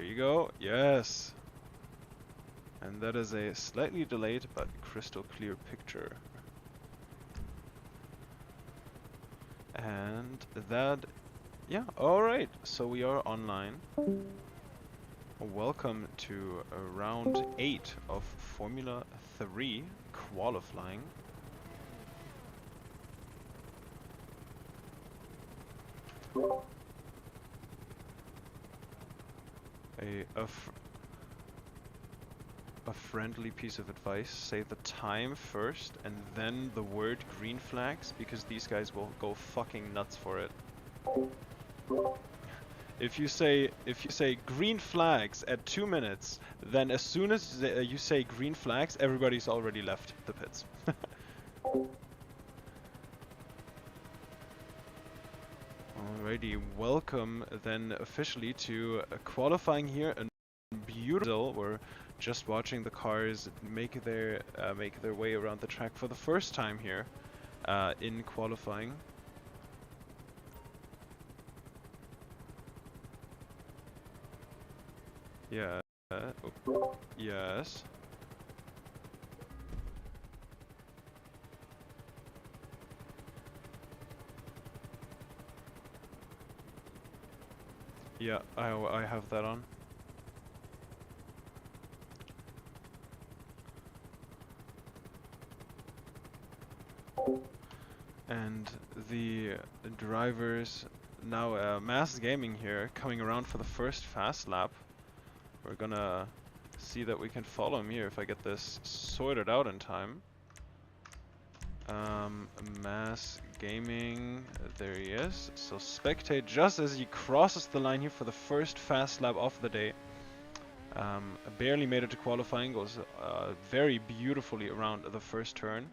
There you go. Yes. And that is a slightly delayed but crystal clear picture. And that, yeah, alright. So we are online. Welcome to round 8 of Formula 3 qualifying. A friendly piece of advice, say the time first and then the word green flags, because these guys will go fucking nuts for it. If you say green flags at 2 minutes, then as soon as you say green flags, everybody's already left the pits. Alrighty, welcome then officially to qualifying here in beautiful. We're just watching the cars make their way around the track for the first time here in qualifying. Yeah. Yes. Yeah, I have that on. And the drivers now, Mass Gaming here, coming around for the first fast lap. We're gonna see that we can follow him here if I get this sorted out in time. Mass Gaming, there he is. So spectate just as he crosses the line here for the first fast lap of the day. Barely made it to qualifying, goes very beautifully around the first turn.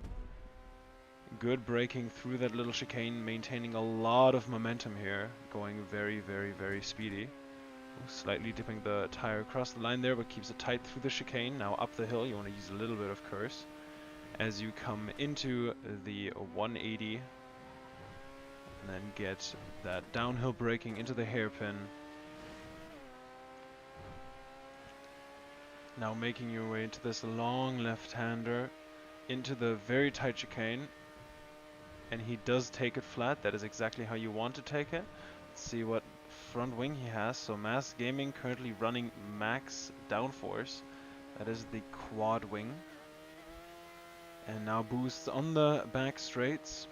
Good braking through that little chicane, maintaining a lot of momentum here, going very, very, very speedy. Slightly dipping the tire across the line there, but keeps it tight through the chicane. Now up the hill, you want to use a little bit of curse. As you come into the 180, and then get that downhill braking into the hairpin. Now making your way into this long left-hander, into the very tight chicane. And he does take it flat. That is exactly how you want to take it. Let's see what front wing he has. So Mass Gaming currently running max downforce. That is the quad wing. And now boosts on the back straights.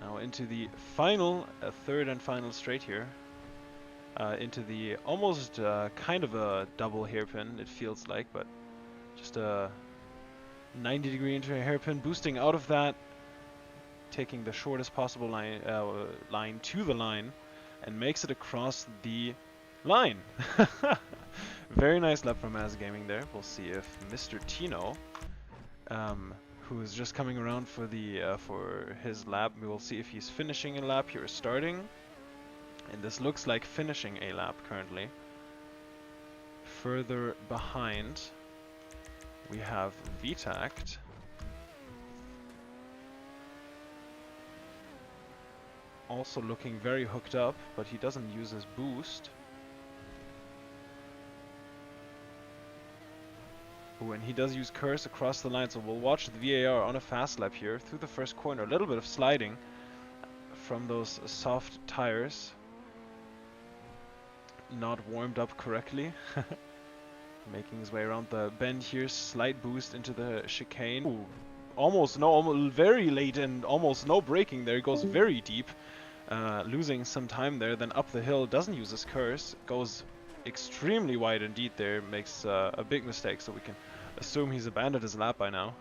Now into the final, third and final straight here. Into the almost kind of a double hairpin, it feels like, but just a 90-degree into a hairpin, boosting out of that. Taking the shortest possible line to the line and makes it across the line. Very nice lap from Mass Gaming there. We'll see if Mr. Tino, who is just coming around for the for his lap, we will see if he's finishing a lap here or starting. And this looks like finishing a lap currently. Further behind, we have Jay-Jak. Also looking very hooked up, but he doesn't use his boost. Ooh, and he does use curse across the line, so we'll watch the VAR on a fast lap here through the first corner. A little bit of sliding from those soft tires. Not warmed up correctly. Making his way around the bend here, slight boost into the chicane. Ooh, almost very late and almost no braking there. He goes very deep. Losing some time there, then up the hill, doesn't use his curse, goes extremely wide indeed there, makes a big mistake, so we can assume he's abandoned his lap by now.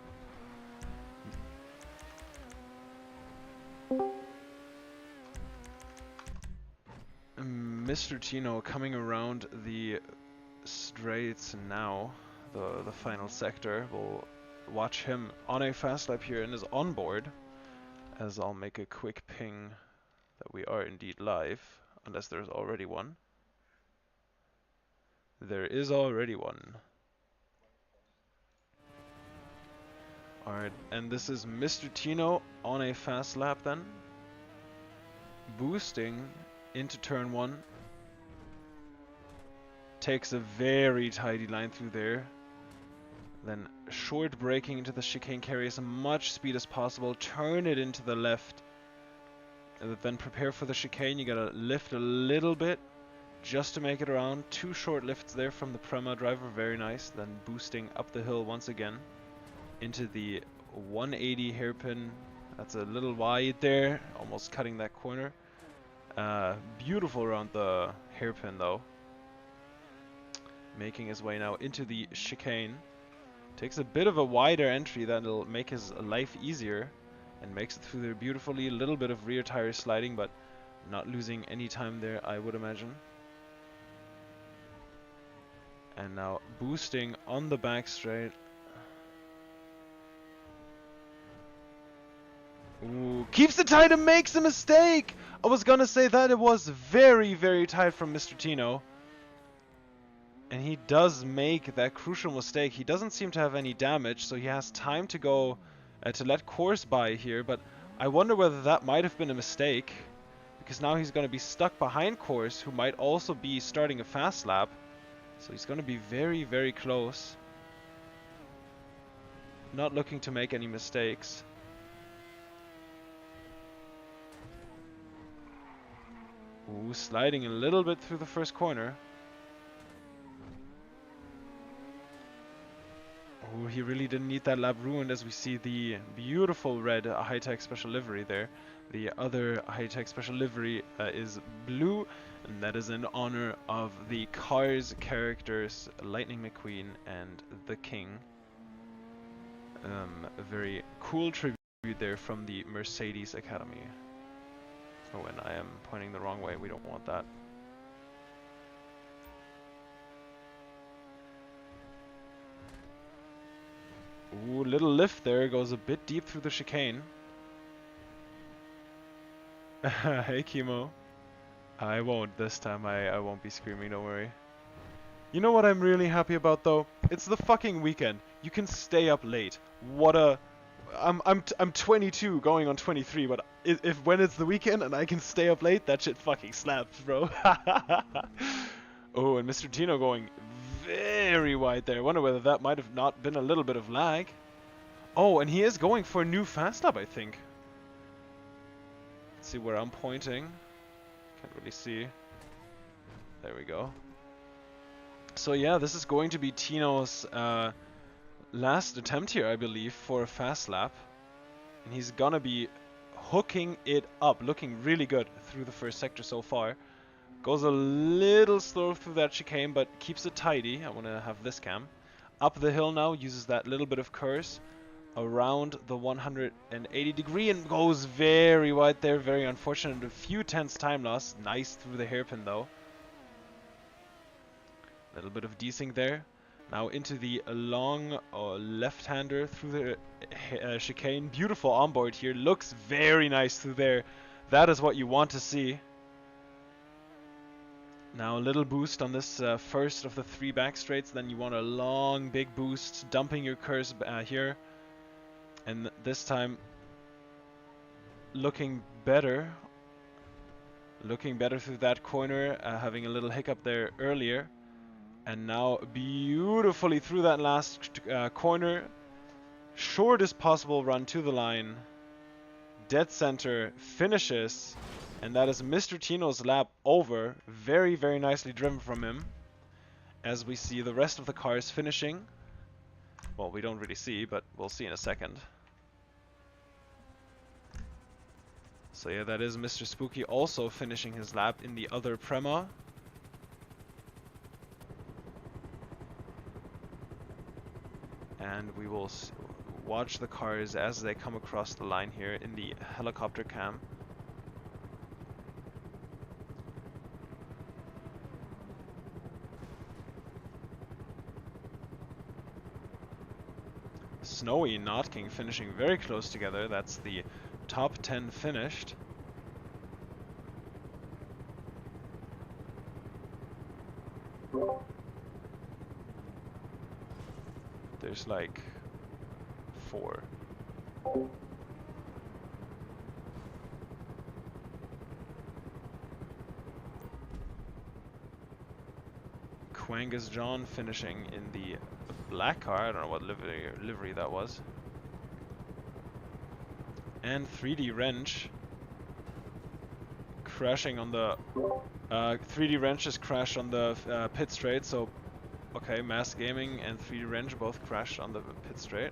Mr. Tino coming around the straights now, the final sector. We'll watch him on a fast lap here in his onboard, as I'll make a quick ping that we are indeed live, unless there's already one. There is already one. Alright, and this is Mr. Tino on a fast lap then. Boosting into turn 1. Takes a very tidy line through there. Then short braking into the chicane, carry as much speed as possible, turn it into the left. And then prepare for the chicane. You gotta lift a little bit just to make it around. 2 short lifts there from the Prema driver, very nice. Then boosting up the hill once again into the 180 hairpin. That's a little wide there, almost cutting that corner. Beautiful around the hairpin though. Making his way now into the chicane. Takes a bit of a wider entry that'll make his life easier. And makes it through there beautifully. A little bit of rear tire sliding, but not losing any time there, I would imagine. And now boosting on the back straight. Ooh, keeps it tight and makes a mistake! I was gonna say that it was very, very tight from Mr. Tino. And he does make that crucial mistake. He doesn't seem to have any damage, so he has time to go to let course by here. But I wonder whether that might have been a mistake, because now he's going to be stuck behind course, who might also be starting a fast lap. So he's going to be very, very close. Not looking to make any mistakes. Ooh, sliding a little bit through the first corner. Ooh, he really didn't need that lap ruined, as we see the beautiful red high-tech special livery there. The other high-tech special livery is blue, and that is in honor of the Cars characters Lightning McQueen and the King. A very cool tribute there from the Mercedes Academy. Oh, and I am pointing the wrong way. We don't want that. Ooh, little lift there. Goes a bit deep through the chicane. Hey, Chemo. I won't this time. I won't be screaming, don't worry. You know what I'm really happy about, though? It's the fucking weekend. You can stay up late. What a... I'm 22 going on 23, but if when it's the weekend and I can stay up late, that shit fucking slaps, bro. Oh, and Mr. Tino going very wide there. I wonder whether that might have not been a little bit of lag. Oh, and he is going for a new fast lap, I think. Let's see where I'm pointing. Can't really see. There we go. So yeah, this is going to be Tino's last attempt here, I believe, for a fast lap. And he's gonna be hooking it up, looking really good through the first sector so far. Goes a little slow through that chicane, but keeps it tidy. I want to have this cam. Up the hill now, uses that little bit of curse around the 180 degree and goes very wide there. Very unfortunate. A few tenths time loss. Nice through the hairpin though. Little bit of desync there. Now into the long left-hander through the chicane. Beautiful onboard here. Looks very nice through there. That is what you want to see. Now a little boost on this first of the 3 back straights. Then you want a long big boost, dumping your curse here. And this time looking better. Looking better through that corner. Having a little hiccup there earlier. And now beautifully through that last corner. Shortest possible run to the line. Dead center. Finishes. And that is Mr. Tino's lap over. Very, very nicely driven from him. As we see the rest of the cars finishing. Well, we don't really see, but we'll see in a second. So yeah, that is Mr. Spooky also finishing his lap in the other Prema. And we will watch the cars as they come across the line here in the helicopter cam. Snowy and Not King finishing very close together. That's the top 10 finished. There's like 4. Quangus John finishing in the black car. I don't know what livery that was. And 3D Wrench crashing on the 3D Wrench just crashed on the pit straight. So okay, Mass Gaming and 3D Wrench both crashed on the pit straight.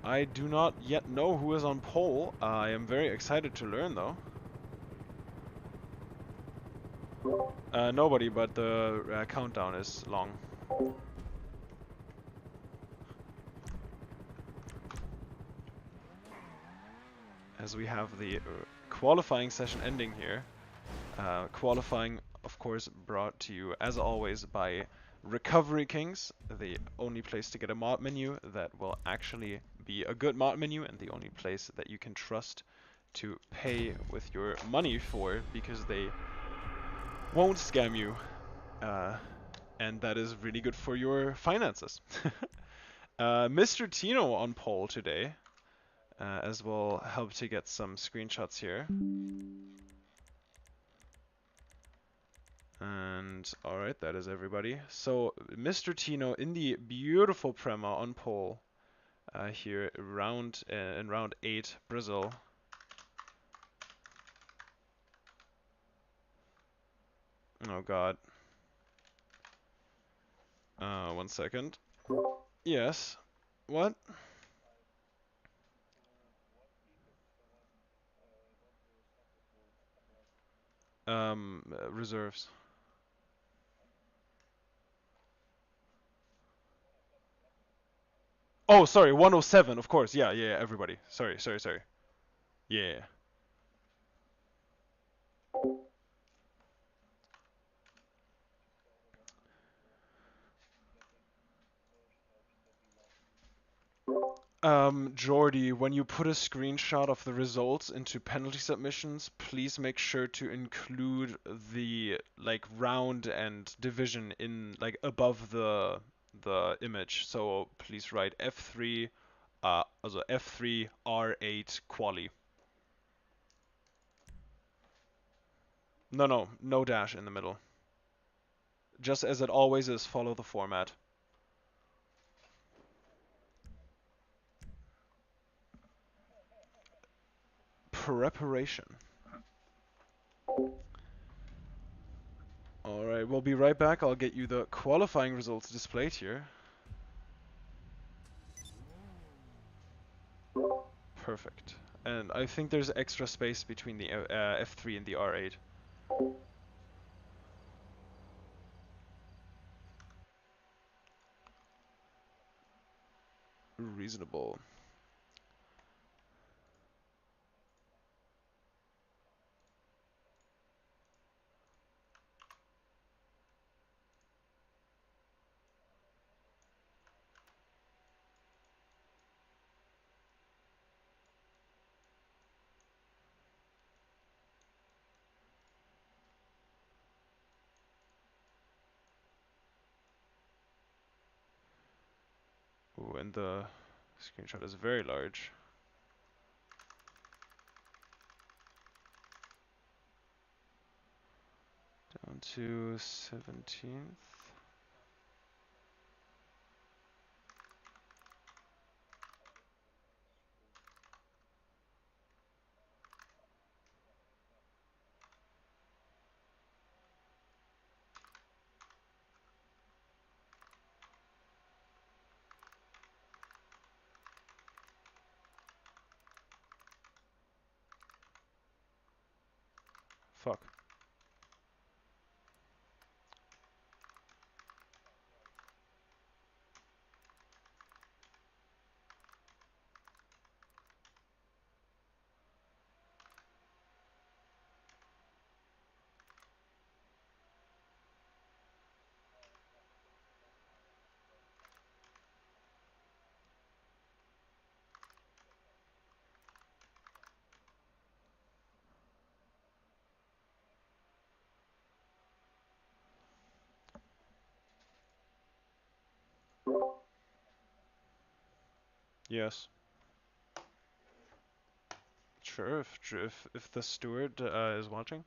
I do not yet know who is on pole. I am very excited to learn though. Nobody, but the countdown is long. As we have the qualifying session ending here. Qualifying, of course, brought to you as always by Recovery Kings, the only place to get a mod menu that will actually be a good mod menu and the only place that you can trust to pay with your money for, because they won't scam you, and that is really good for your finances. Mr. Tino on pole today, as we'll help to get some screenshots here. And alright, that is everybody. So Mr. Tino in the beautiful Prema on pole here in round 8, Brazil. Oh god. 1 second. Yes. What? Reserves. Oh, sorry, 107, of course. Yeah, everybody. Sorry. Yeah. Jordy, when you put a screenshot of the results into penalty submissions, please make sure to include the round and division in above the image. So please write F3, also F3 R8 quali. No dash in the middle. Just as it always is, follow the format. Preparation. Alright, we'll be right back. I'll get you the qualifying results displayed here. Perfect. And I think there's extra space between the F3 and the R8. Reasonable. Ooh, and the screenshot is very large. Down to 17th. Fuck. Yes. Sure, if the steward is watching.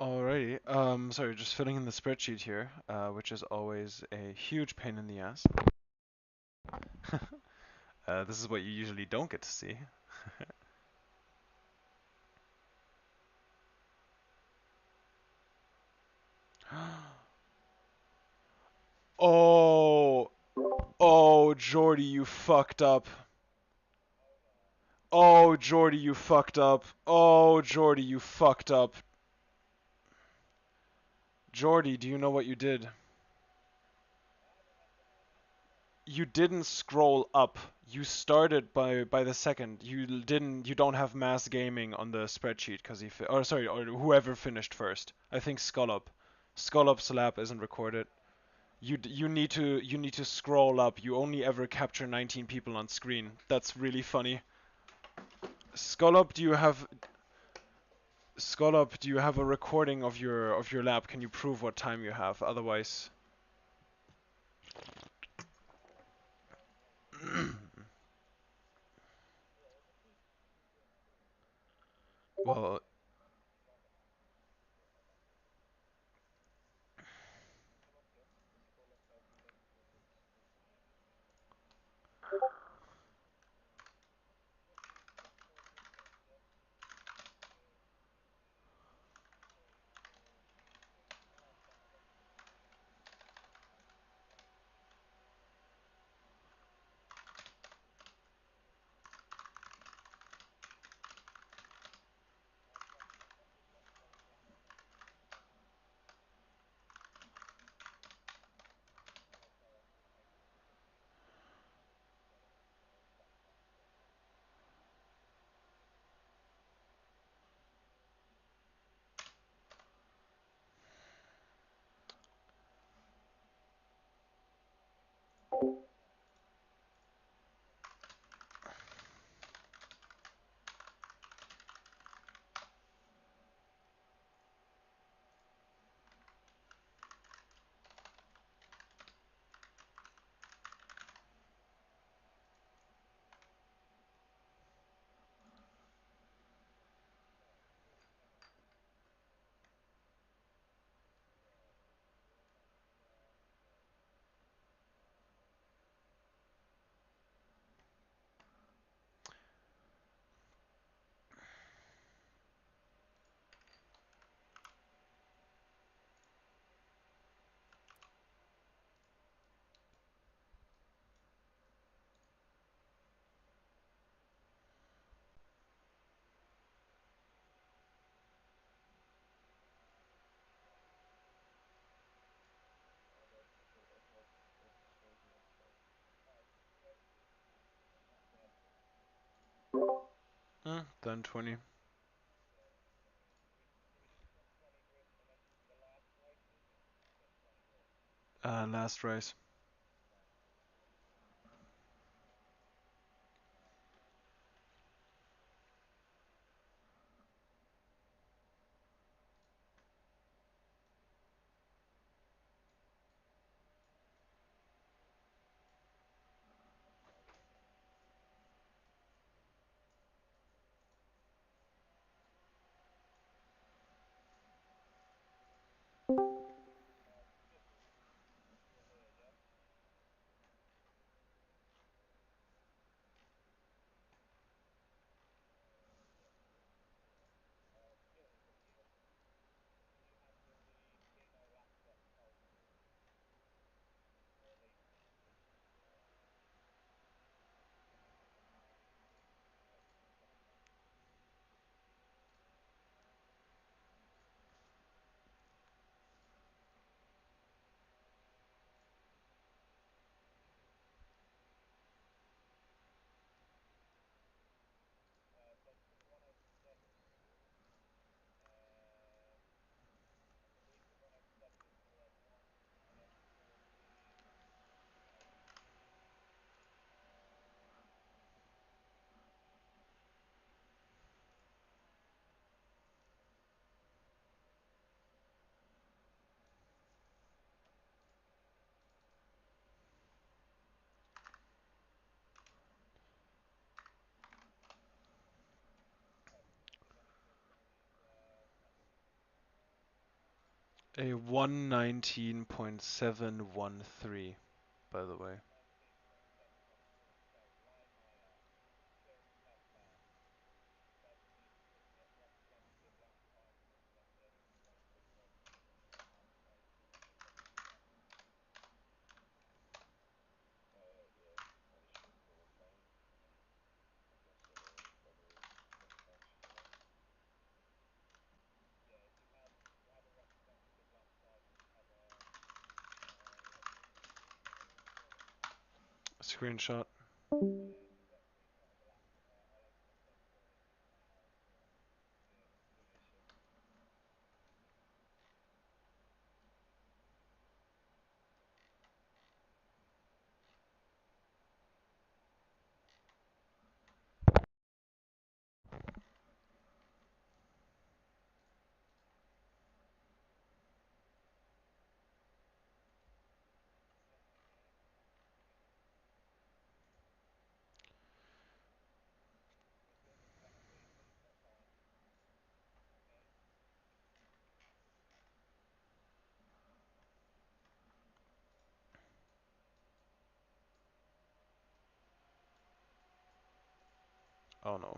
Alrighty. Sorry, just filling in the spreadsheet here, which is always a huge pain in the ass. This is what you usually don't get to see. Oh, oh, Jordy, you fucked up. Oh, Jordy, you fucked up. Oh, Jordy, you fucked up. Jordy, do you know what you did? You didn't scroll up. You started by the second. You don't have mass gaming on the spreadsheet because or sorry, or whoever finished first. I think Skullup's lap isn't recorded. You need to scroll up. You only ever capture 19 people on screen. That's really funny. Skullup, do you have a recording of your lap? Can you prove what time you have? Otherwise, well, done 20. Last race. A 119.713, by the way. Screenshot. Oh no.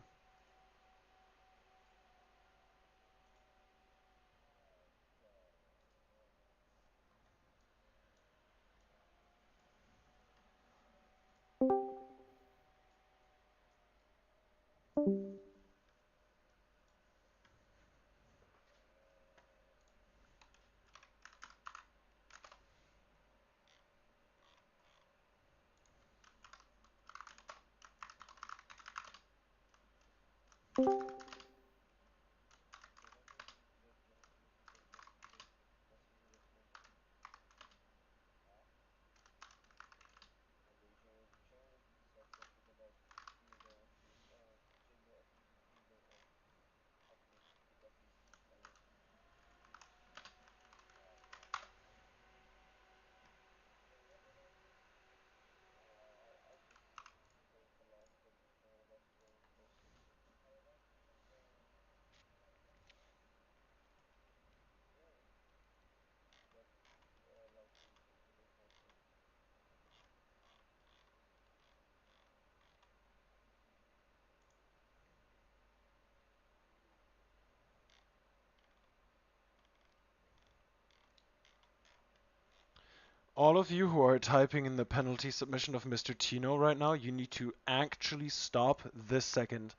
All of you who are typing in the penalty submission of Mr. Tino right now, you need to actually stop this second.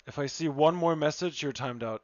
If I see one more message, you're timed out.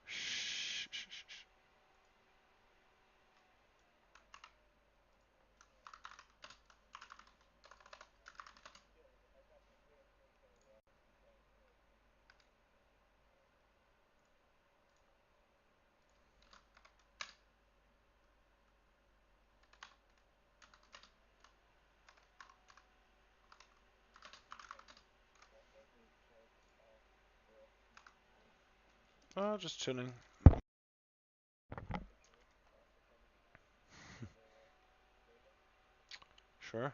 Shh, shh, shh, shh. Oh, just chilling. Sure.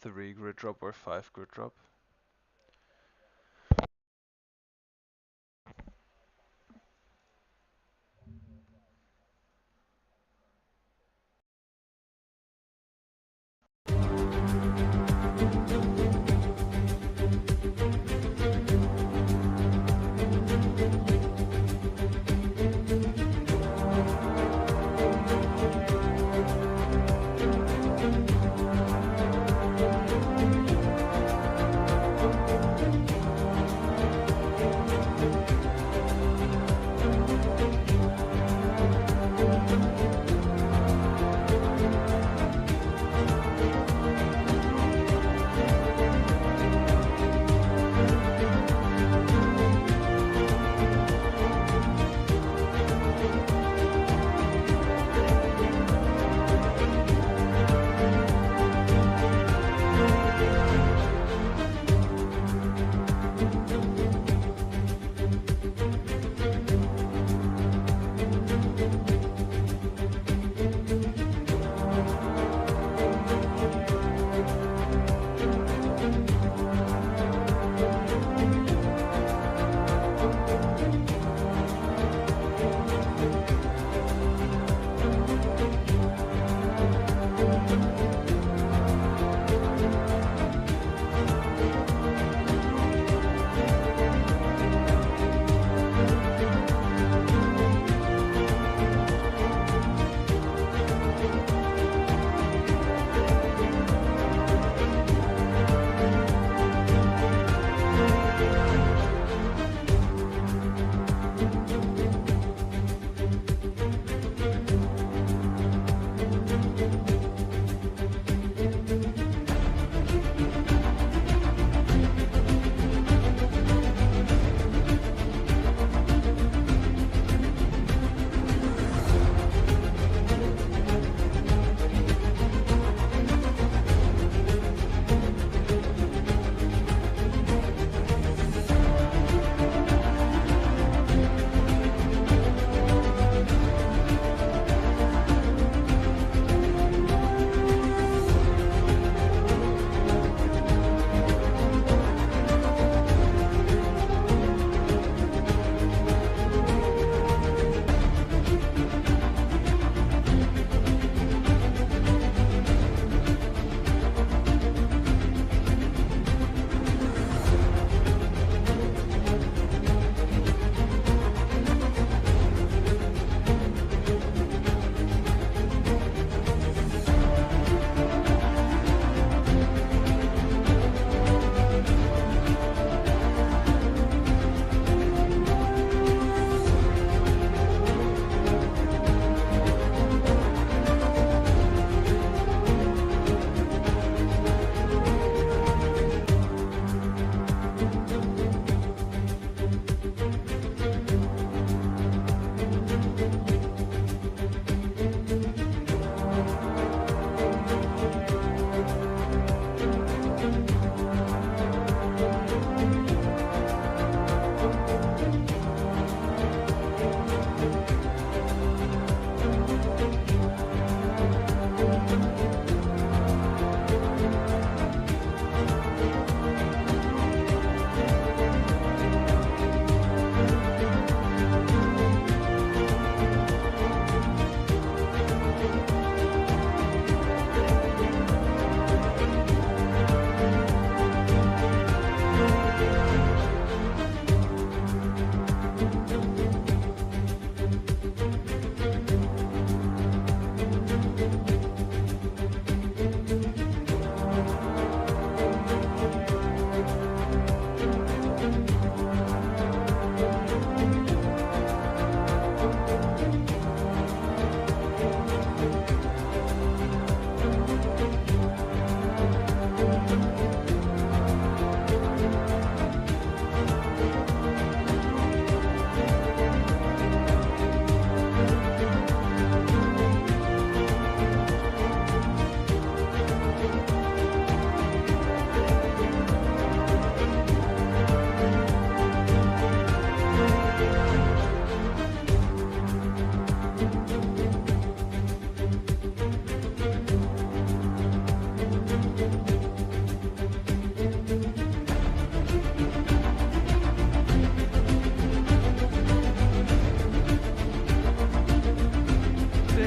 3 grid drop or 5 grid drop.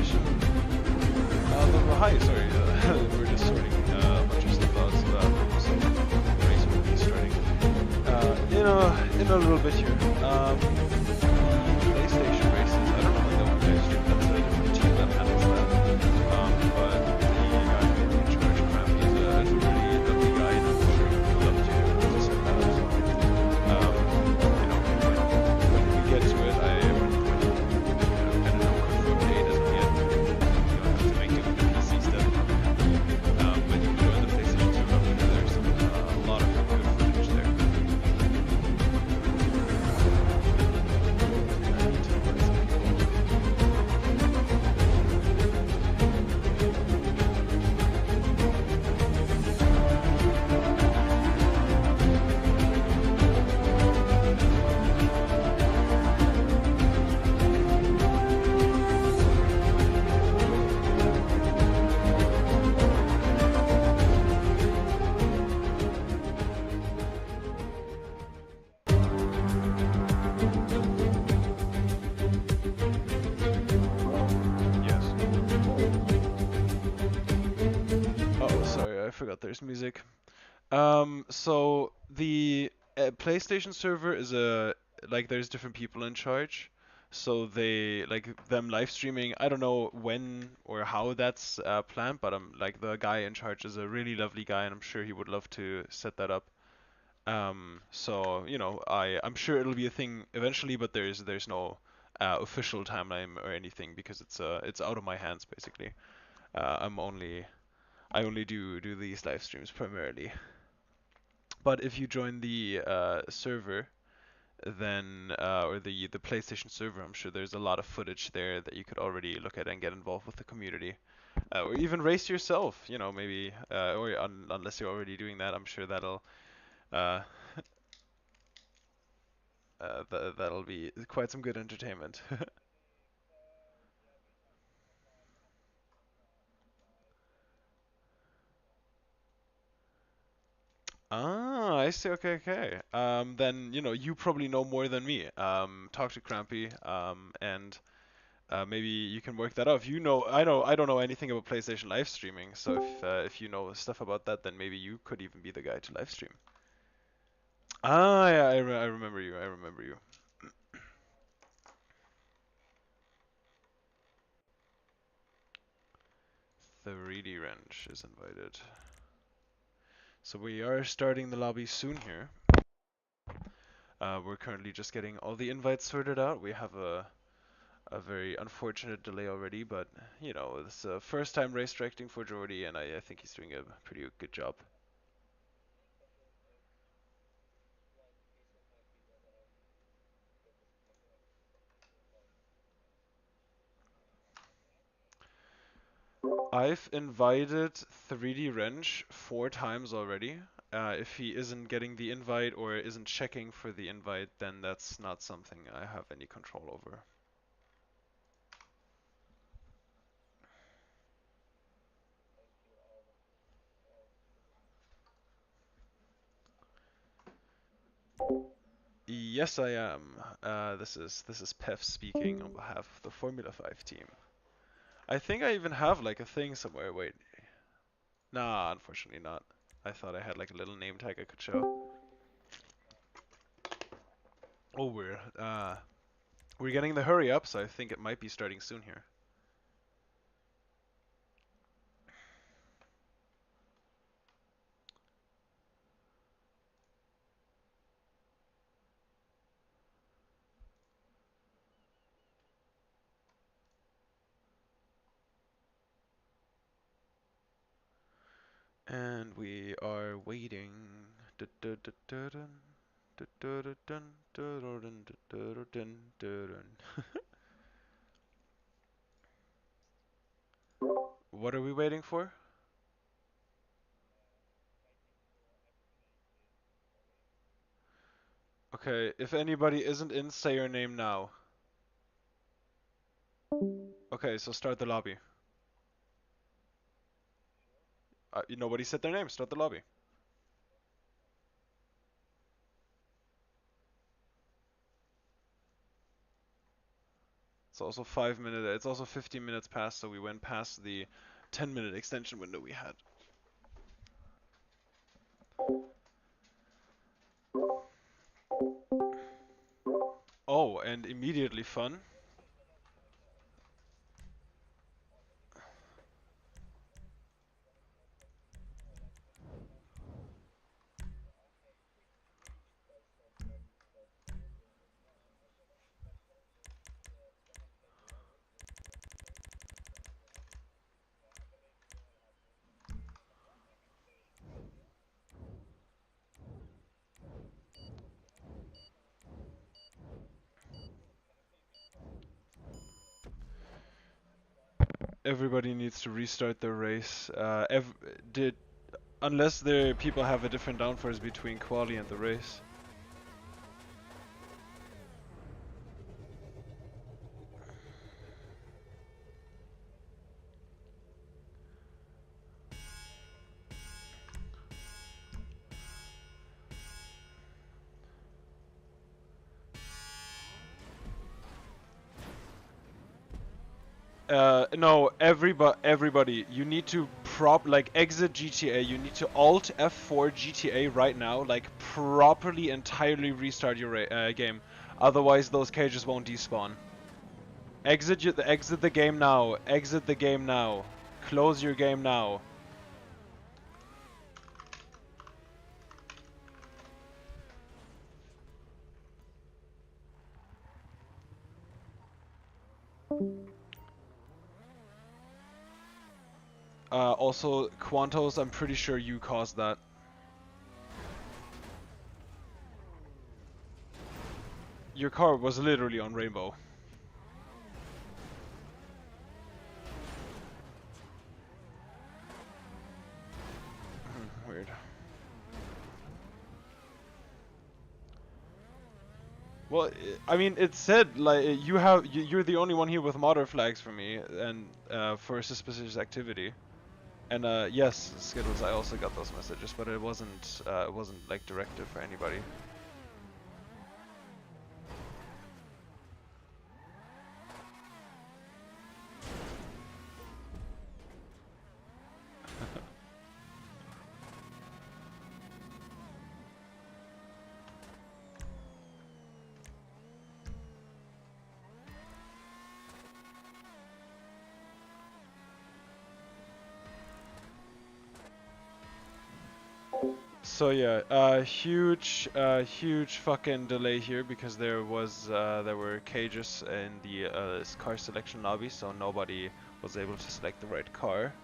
PlayStation. Hi, sorry, we're just sorting a bunch of stuff out, so the race will be starting in a little bit here. PlayStation races, I don't know when they'll be live streamed, that's a different team that handles that. But the guy in charge, Crampy, is a really lovely guy, and I'm sure he would love to set that up. So, when we get to it, I wouldn't kind of know confirmed date as of yet. Have to make do with the PC stuff. But you can join the PlayStation server because there's a lot of good footage there. Forgot there's music. So the PlayStation server is there's different people in charge. So they them live streaming. I don't know when or how that's planned, but like the guy in charge is a really lovely guy, and I'm sure he would love to set that up. So I'm sure it'll be a thing eventually, but there's no official timeline or anything because it's out of my hands basically. I only do these live streams primarily. But if you join the server, then or the PlayStation server, I'm sure there's a lot of footage there that you could already look at and get involved with the community, or even race yourself. Maybe or unless you're already doing that, I'm sure that'll uh, that'll be quite some good entertainment. Ah, I see. Okay, okay. Then you probably know more than me. Talk to Crampy, and maybe you can work that out. If you know, I don't know anything about PlayStation live streaming. So if you know stuff about that, then maybe you could even be the guy to live stream. Ah, yeah, I remember you. I remember you. 3D Wrench is invited. So we are starting the lobby soon here. We're currently just getting all the invites sorted out. We have a very unfortunate delay already, but it's the first time race directing for Jordy, and I think he's doing a pretty good job. I've invited 3D Wrench 4 times already. If he isn't getting the invite or isn't checking for the invite, then that's not something I have any control over. Yes, I am. This is Peffz speaking on behalf of the Formula 5 team. I think I even have like a thing somewhere. Wait. Nah, unfortunately not. I thought I had like a little name tag I could show. Oh, we're getting the hurry up, so I think it might be starting soon here. And we are waiting. What are we waiting for? Okay, if anybody isn't in, say your name now. Okay, so start the lobby. Nobody said their name, start the lobby. It's also 5 minutes. It's also 15 minutes past, so we went past the 10-minute extension window we had. Oh, and immediately fun. Everybody needs to restart their race. Unless the people have a different downforce between quali and the race. No, everybody, you need to exit GTA. You need to Alt F4 GTA right now, like properly entirely restart your game. Otherwise, those cages won't despawn. Exit the game now. Exit the game now. Close your game now. Also, Quantos, I'm pretty sure you caused that. Your car was literally on Rainbow. Weird. Well, I mean, it said like you're the only one here with modder flags for me and for suspicious activity. And yes, Skittles, I also got those messages, but it wasn't like directed for anybody. So yeah, huge fucking delay here because there were cages in the car selection lobby, so nobody was able to select the right car.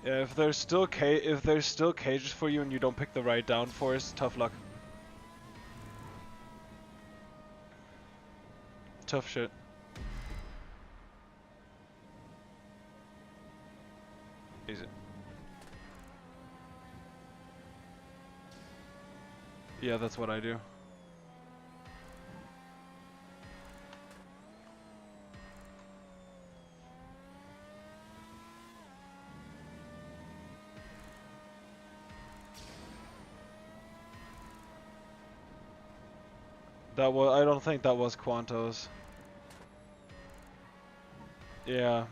Yeah, if there's still cages for you and you don't pick the right downforce, tough luck. Tough shit. Easy. Yeah, that's what I do. I don't think that was Quantos. Yeah.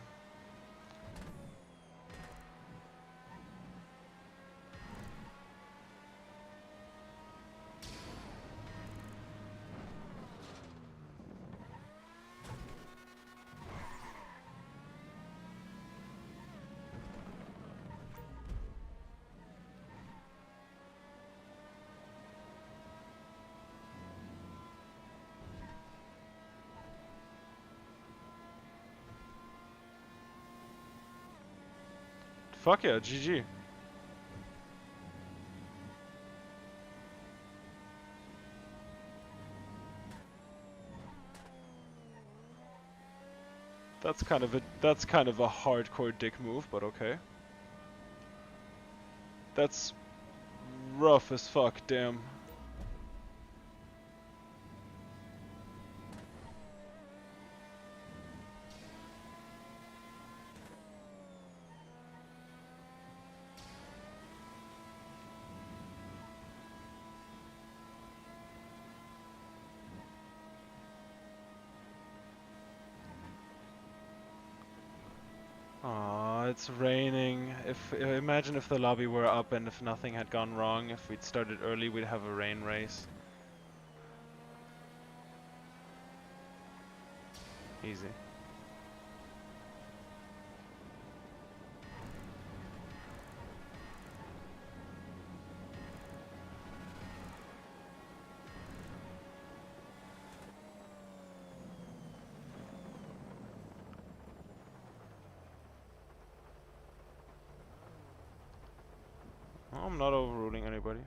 Fuck yeah, GG. That's kind of a hardcore dick move, but okay. That's rough as fuck, damn. Aw, it's raining. Imagine if the lobby were up and if nothing had gone wrong, if we'd started early, we'd have a rain race. Easy. I'm not overruling anybody.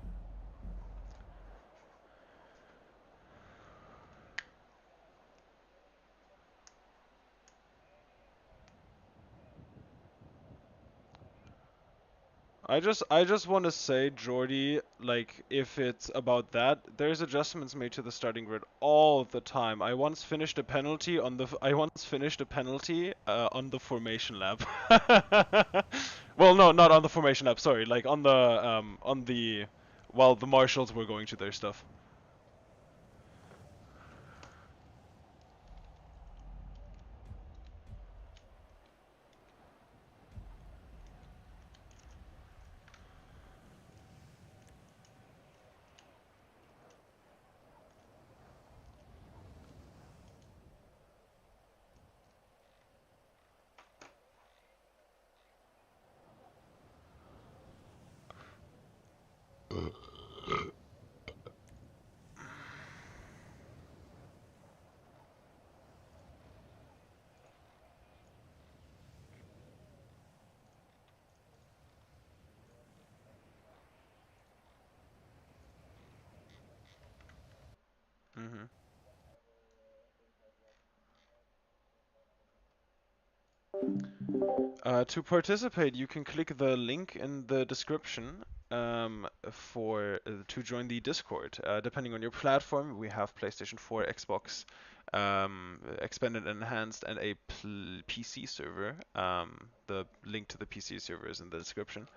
I just want to say, Jordy, like, if it's about that, there's adjustments made to the starting grid all the time. I once finished a penalty on the formation lap. Well, no, not on the formation lap. Sorry, like on the while the marshals were going to their stuff. Mhm. To participate, you can click the link in the description to join the Discord. Depending on your platform, we have PlayStation 4, Xbox, Expanded and Enhanced, and a PC server. The link to the PC server is in the description.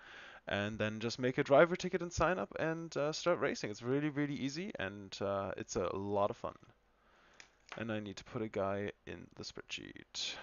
And then just make a driver ticket and sign up and start racing. It's really, really easy, and it's a lot of fun. And I need to put a guy in the spreadsheet.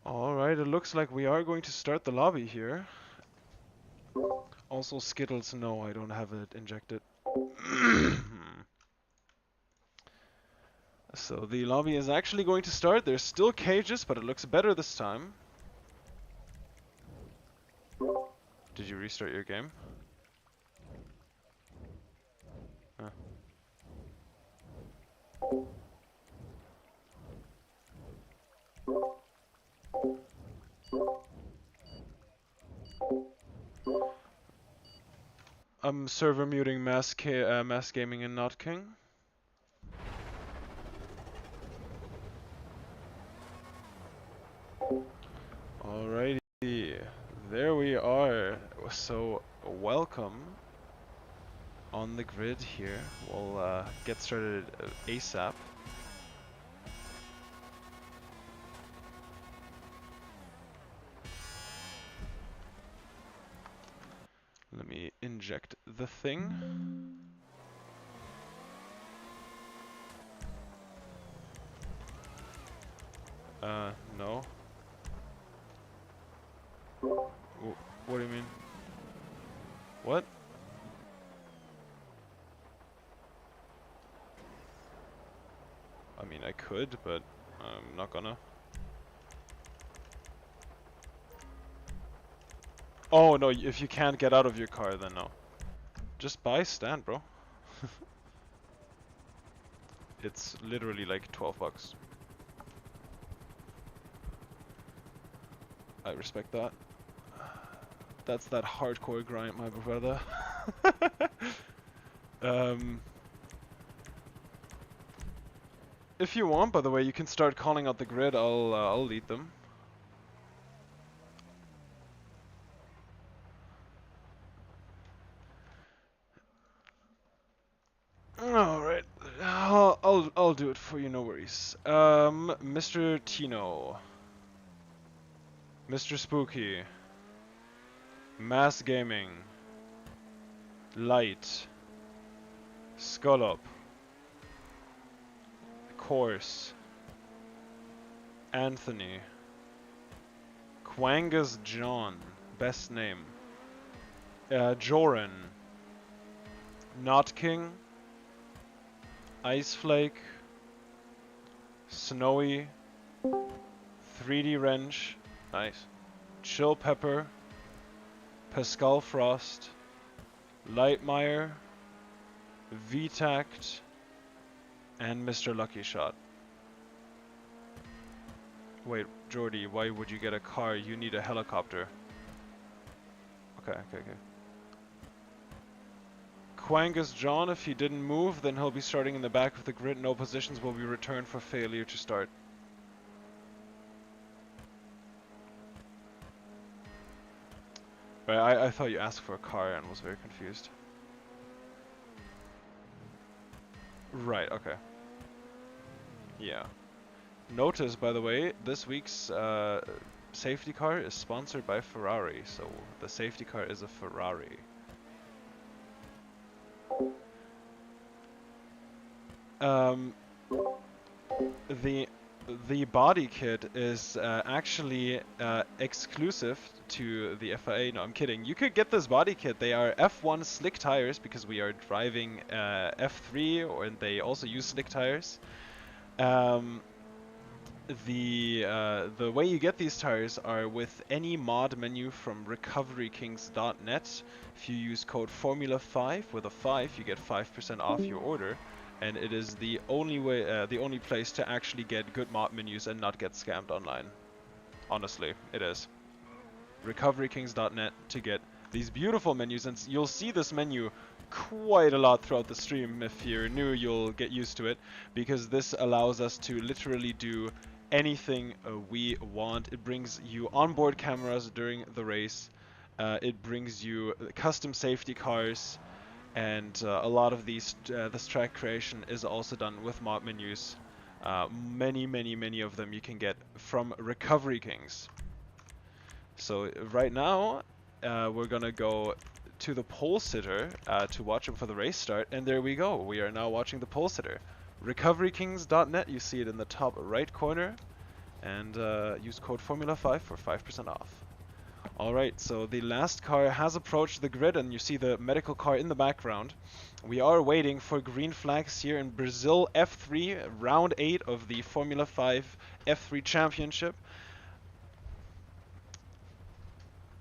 Alright, it looks like we are going to start the lobby here. Also, Skittles, no, I don't have it injected. So the lobby is actually going to start. There's still cages, but it looks better this time. Did you restart your game? Huh. I'm server muting Mass Gaming and Not King. Alrighty, there we are. So welcome on the grid here. We'll get started ASAP. Let me inject the thing. No. What do you mean? What? I mean, I could, but I'm not gonna. Oh no, if you can't get out of your car, then no. Just buy stand, bro. It's literally like 12 bucks. I respect that. That's that hardcore grind, my brother. If you want, by the way, you can start calling out the grid. I'll lead them. All right, I'll do it for you. No worries. Mr. Tino, Mr. Spooky, Mass Gaming, Light, Skull Course, Anthony, Quangus John, best name, Joran, Not King, Iceflake, Snowy, 3D Wrench, nice, Chill Pepper, Pascal Frost, Lightmire, VTact, and Mr. Lucky Shot. Wait, Jordy, why would you get a car? You need a helicopter. Okay. Quangus John, if he didn't move, then he'll be starting in the back of the grid. No positions will be returned for failure to start. Right, I thought you asked for a car and was very confused. Right, okay. Yeah. Notice, by the way, this week's safety car is sponsored by Ferrari, so the safety car is a Ferrari. The body kit is actually exclusive to the FIA. No, I'm kidding. You could get this body kit. They are F1 slick tires because we are driving F3, and they also use slick tires. The way you get these tires are with any mod menu from recoverykings.net. If you use code Formula5 with a 5, you get 5% off your order. And it is the only way, the only place to actually get good mod menus and not get scammed online. Honestly, it is. Recoverykings.net to get these beautiful menus, and you'll see this menu quite a lot throughout the stream. If you're new, you'll get used to it, because this allows us to literally do anything we want. It brings you onboard cameras during the race. It brings you custom safety cars. And a lot of these, this track creation is also done with mod menus. Many of them you can get from Recovery Kings. So right now, we're gonna go to the pole sitter to watch him for the race start. And there we go. We are now watching the pole sitter. Recoverykings.net, you see it in the top right corner. And use code Formula5 for 5% off. Alright, so the last car has approached the grid, and you see the medical car in the background. We are waiting for green flags here in Brazil F3, round 8 of the Formula 5 F3 Championship.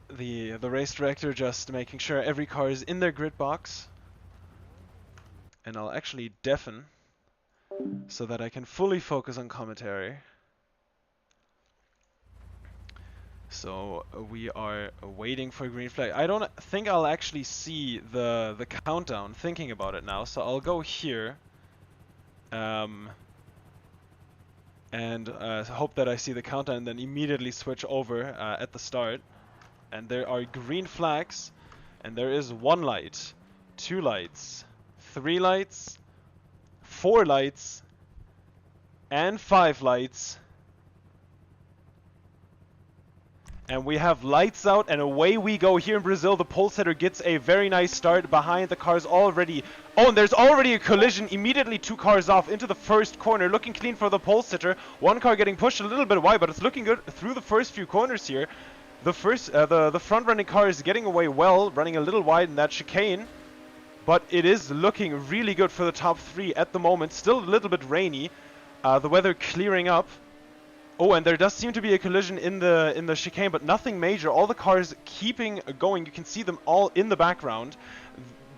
The race director just making sure every car is in their grid box. And I'll actually deafen so that I can fully focus on commentary. So we are waiting for a green flag. I don't think I'll actually see the countdown thinking about it now, so I'll go here and hope that I see the countdown and then immediately switch over at the start. And there are green flags, and there is 1 light, 2 lights, 3 lights, 4 lights, and 5 lights. And we have lights out, and away we go here in Brazil. The pole setter gets a very nice start behind the cars already. Oh, and there's already a collision. Immediately 2 cars off into the first corner. Looking clean for the pole setter. 1 car getting pushed a little bit wide, but it's looking good through the first few corners here. The front running car is getting away well, running a little wide in that chicane. But it is looking really good for the top 3 at the moment. Still a little bit rainy. The weather clearing up. Oh, and there does seem to be a collision in the chicane, but nothing major. All the cars keeping going. You can see them all in the background.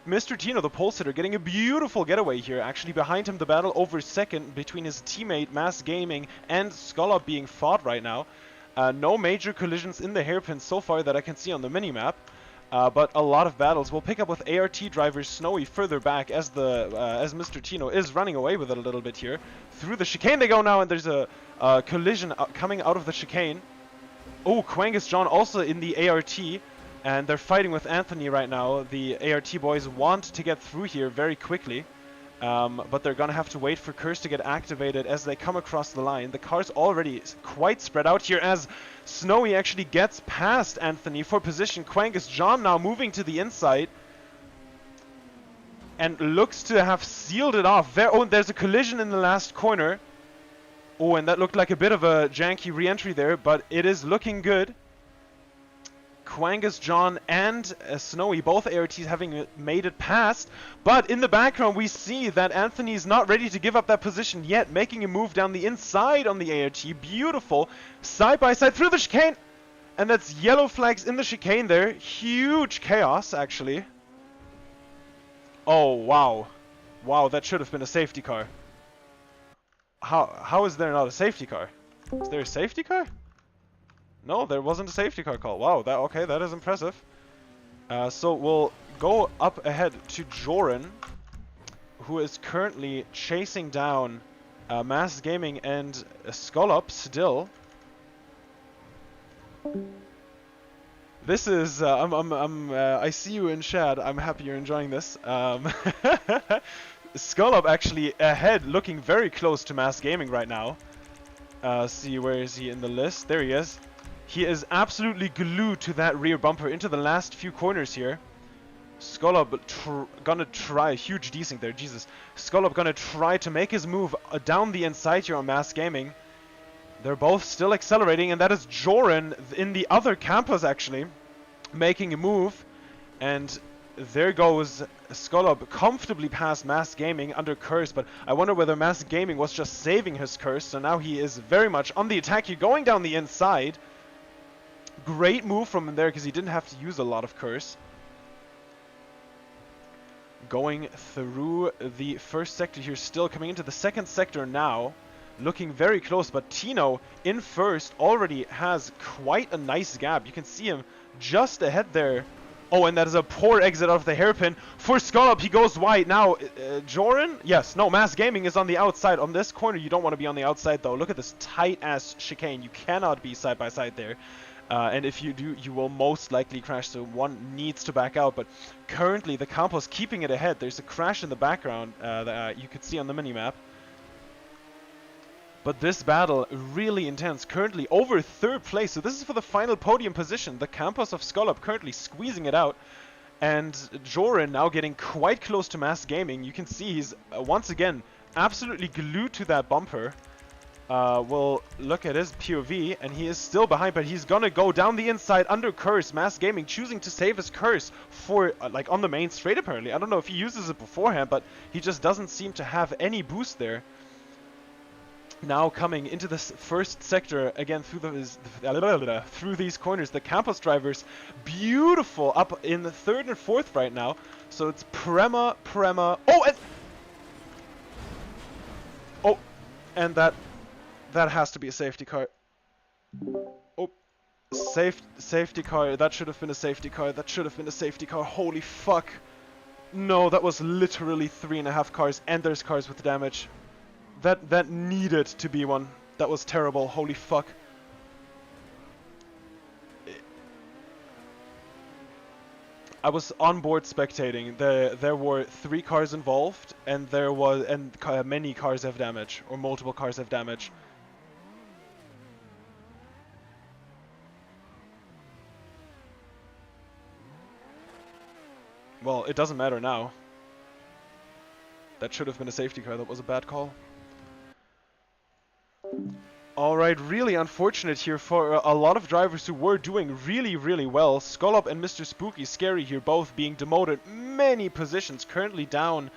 Mr. Tino, the pole sitter, getting a beautiful getaway here. Actually, behind him, the battle over second between his teammate, Mass Gaming, and Scholar being fought right now. No major collisions in the hairpin so far that I can see on the minimap. But a lot of battles. We'll pick up with ART driver Snowy further back as as Mr. Tino is running away with it a little bit here. Through the chicane they go now, and there's a collision coming out of the chicane. Oh, Quangus John also in the ART, and they're fighting with Anthony right now. The ART boys want to get through here very quickly, but they're gonna have to wait for Curse to get activated as they come across the line. The car's already quite spread out here as Snowy actually gets past Anthony for position. Quangus John now moving to the inside and looks to have sealed it off. Oh, and there's a collision in the last corner. Oh, and that looked like a bit of a janky re-entry there, but it is looking good. Quangus John and Snowy, both ARTs having made it past. But in the background, we see that Anthony's not ready to give up that position yet, making a move down the inside on the ART. Beautiful. Side by side through the chicane. And that's yellow flags in the chicane there. Huge chaos, actually. Oh, wow. Wow, that should have been a safety car. How is there not a safety car? Is there a safety car? No, there wasn't a safety car call. Wow, okay, that is impressive. So we'll go up ahead to Joran, who is currently chasing down Mass Gaming and Skullop still. This is I see you in chat. I'm happy you're enjoying this. Skullop actually ahead, looking very close to Mass Gaming right now. See, where is he in the list? There he is. He is absolutely glued to that rear bumper into the last few corners here. Skullop gonna try, huge desync there, Jesus. Skullop gonna try to make his move down the inside here on Mass Gaming. They're both still accelerating, and that is Joran in the other campus actually making a move. And there goes Skullop comfortably past Mass Gaming under Curse, but I wonder whether Mass Gaming was just saving his Curse, so now he is very much on the attack here, going down the inside. Great move from him there, because he didn't have to use a lot of Curse. Going through the first sector here, still coming into the second sector now. Looking very close, but Tino in first already has quite a nice gap. You can see him just ahead there. Oh, and that is a poor exit out of the hairpin for Skullop. He goes wide. Now, Joran? Yes, no, Mass Gaming is on the outside. On this corner, you don't want to be on the outside, though. Look at this tight-ass chicane. You cannot be side-by-side there. And if you do, you will most likely crash, so one needs to back out. But currently, the Campos keeping it ahead. There's a crash in the background that you could see on the minimap. But this battle, really intense. Currently over third place, so this is for the final podium position. The Campos of Skullop currently squeezing it out. And Joran now getting quite close to Mass Gaming. You can see he's, once again, absolutely glued to that bumper. will look at his POV, and he is still behind, but he's gonna go down the inside under Curse. Mass Gaming choosing to save his Curse for, like, on the main straight, apparently. I don't know if he uses it beforehand, but he just doesn't seem to have any boost there. Now coming into this first sector, again, through these corners, the Campus drivers, beautiful, up in the 3rd and 4th right now. So it's Prema, and that has to be a safety car. Oh, safety car. That should have been a safety car. That should have been a safety car. Holy fuck. No, that was literally 3.5 cars, and there's cars with damage. That needed to be one. That was terrible. Holy fuck. I was on board spectating. There were 3 cars involved, and many cars have damage, or multiple cars have damage. Well, it doesn't matter now. That should have been a safety car. That was a bad call. Alright, really unfortunate here for a lot of drivers who were doing really, really well. Skullop and Mr. Spooky Scary here both being demoted many positions, currently down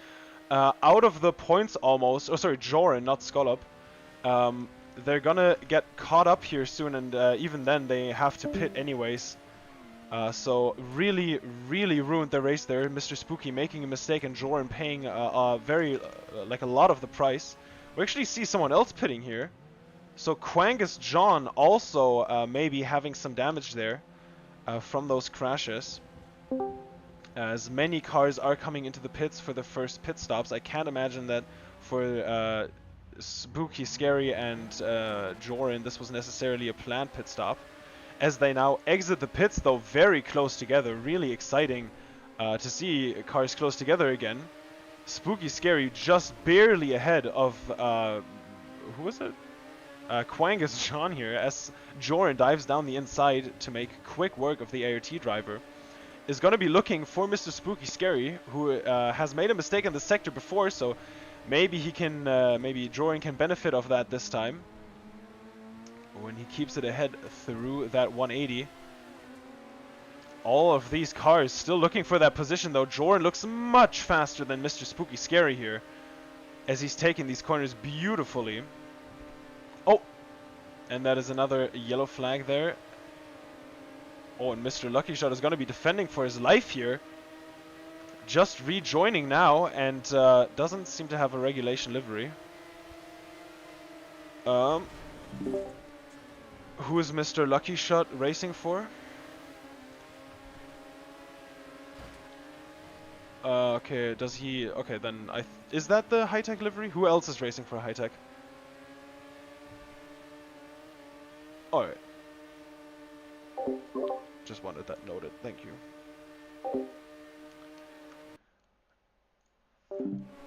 out of the points almost. Oh, sorry, Joran, not Skullop. They're gonna get caught up here soon, and even then they have to pit anyways. So really, really ruined their race there. Mr. Spooky making a mistake and Joran paying like a lot of the price. We actually see someone else pitting here. So Quangus John also maybe having some damage there from those crashes. As many cars are coming into the pits for the first pit stops. I can't imagine that for Spooky, Scary, and Joran this was necessarily a planned pit stop. As they now exit the pits, though, very close together. Really exciting to see cars close together again. Spooky Scary just barely ahead of who was it? Quangus John here, as Joran dives down the inside to make quick work of the ART driver. Is going to be looking for Mr. Spooky Scary, who has made a mistake in the sector before, so maybe he can, maybe Joran can benefit of that this time. When he keeps it ahead through that 180. All of these cars still looking for that position, though. Joran looks much faster than Mr. Spooky Scary here, as he's taking these corners beautifully. Oh, and that is another yellow flag there. Oh, and Mr. Lucky Shot is going to be defending for his life here. Just rejoining now, and doesn't seem to have a regulation livery. Who is Mr. Lucky Shot racing for? Okay, does he... Okay, then is that the high-tech livery? Who else is racing for high-tech? Alright. Just wanted that noted. Thank you.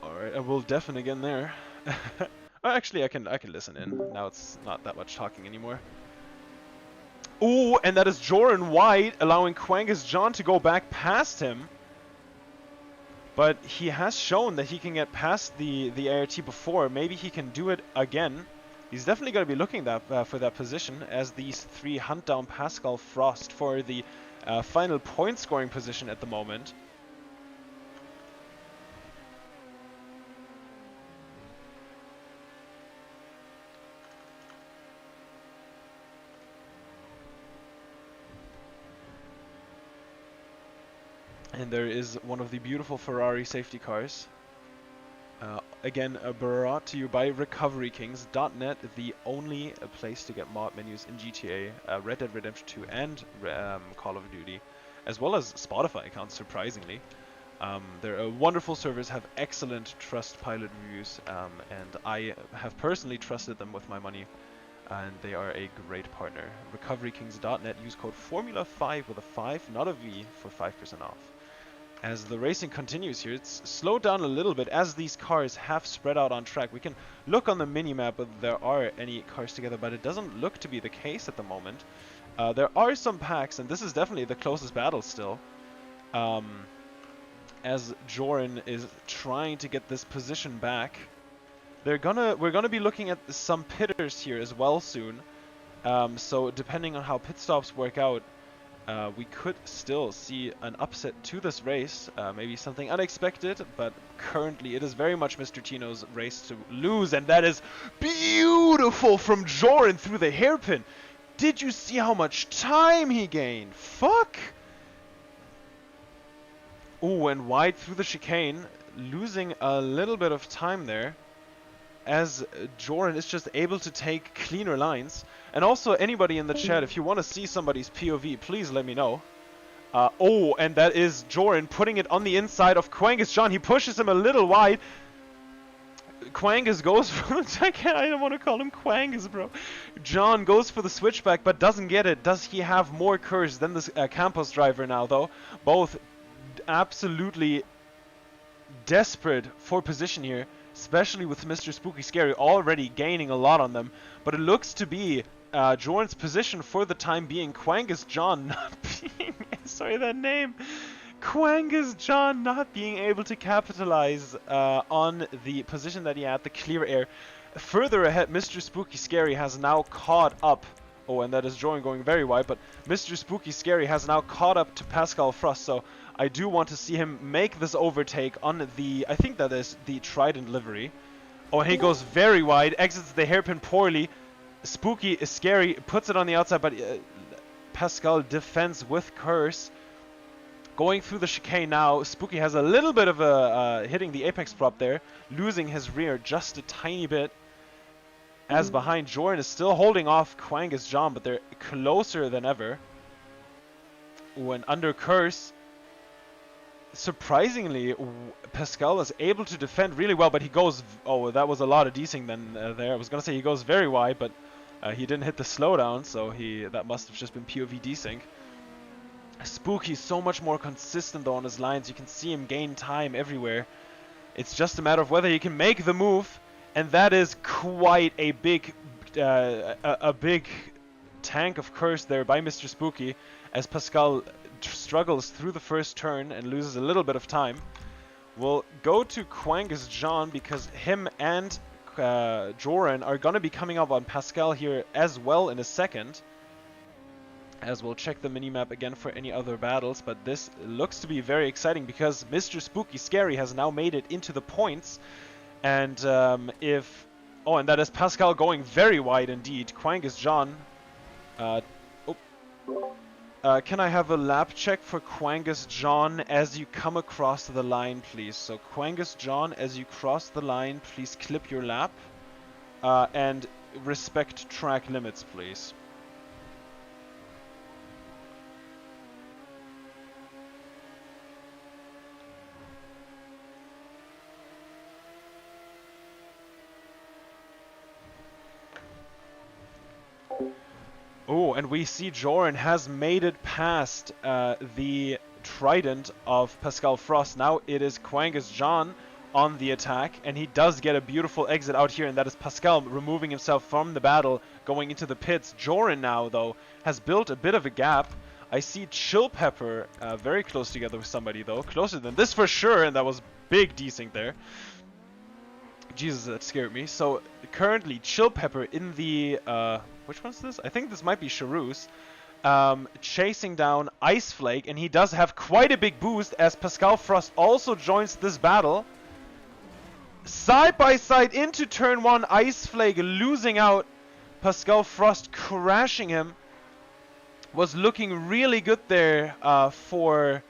Alright, and we'll deafen again there. Actually, I can listen in. Now it's not that much talking anymore. Ooh, and that is Joran wide, allowing Quangus John to go back past him. But he has shown that he can get past the ART before. Maybe he can do it again. He's definitely going to be looking for that position, as these 3 hunt down Pascal Frost for the final point scoring position at the moment. And there is one of the beautiful Ferrari safety cars. Again, brought to you by RecoveryKings.net, the only place to get mod menus in GTA, Red Dead Redemption 2 and Call of Duty, as well as Spotify accounts, surprisingly. They're wonderful servers, have excellent Trustpilot reviews, and I have personally trusted them with my money, and they are a great partner. RecoveryKings.net, use code Formula5 with a 5, not a V, for 5% off. As the racing continues here, it's slowed down a little bit as these cars have spread out on track. We can look on the minimap if there are any cars together, but it doesn't look to be the case at the moment. There are some packs, and this is definitely the closest battle still. As Joran is trying to get this position back. we're gonna be looking at some pitters here as well soon. So depending on how pit stops work out, we could still see an upset to this race, maybe something unexpected, but currently it is very much Mr. Tino's race to lose, and that is beautiful from Joran through the hairpin. Did you see how much time he gained? Fuck! Ooh, and wide through the chicane, losing a little bit of time there, as Joran is just able to take cleaner lines. And also, anybody in the chat, if you want to see somebody's POV, please let me know. Oh, and that is Joran putting it on the inside of Quangus John. He pushes him a little wide. Quangus goes for I don't want to call him Quangus, bro. John goes for the switchback, but doesn't get it. Does he have more courage than this Campos driver now, though? Both absolutely desperate for position here, especially with Mr. Spooky Scary already gaining a lot on them. But it looks to be Joran's position for the time being. Quangus John not being... sorry, that name. Quangus John not being able to capitalize on the position that he had, the clear air. Further ahead, Mr. Spooky Scary has now caught up. Oh, and that is Joran going very wide, but Mr. Spooky Scary has now caught up to Pascal Frost, so I do want to see him make this overtake on the, I think that is the Trident livery. Oh, and he goes very wide, exits the hairpin poorly. Spooky is Scary, puts it on the outside, but Pascal defends with Curse. Going through the chicane now, Spooky has a little bit of a hitting the apex prop there, losing his rear just a tiny bit. As behind, Joran is still holding off Quangus John, but they're closer than ever. Ooh, and under Curse, surprisingly, Pascal is able to defend really well, but he goes... Oh, that was a lot of desync then there. I was going to say he goes very wide, but he didn't hit the slowdown, so that must have just been POV desync. Spooky's so much more consistent though on his lines. You can see him gain time everywhere. It's just a matter of whether he can make the move, and that is quite a big tank of Curse there by Mr. Spooky, as Pascal struggles through the first turn and loses a little bit of time. We'll go to Quangus John because him and Joran are going to be coming up on Pascal here as well in a second, as we'll check the minimap again for any other battles. But this looks to be very exciting because Mr. Spooky Scary has now made it into the points, and oh, and that is Pascal going very wide indeed. Quangus John can I have a lap check for Quangus John as you come across the line, please? So Quangus John, as you cross the line, please clip your lap and respect track limits, please. Oh, and we see Joran has made it past the Trident of Pascal Frost. Now it is Quangus John on the attack, and he does get a beautiful exit out here, and that is Pascal removing himself from the battle, going into the pits. Joran now, though, has built a bit of a gap. I see Chill Pepper very close together with somebody, though. Closer than this for sure, and that was big desync there. Jesus, that scared me. So currently, Chill Pepper in the... which one's this? I think this might be Charouz. Chasing down Iceflake, and he does have quite a big boost as Pascal Frost also joins this battle. Side by side into turn 1, Iceflake losing out. Pascal Frost crashing him. Was looking really good there for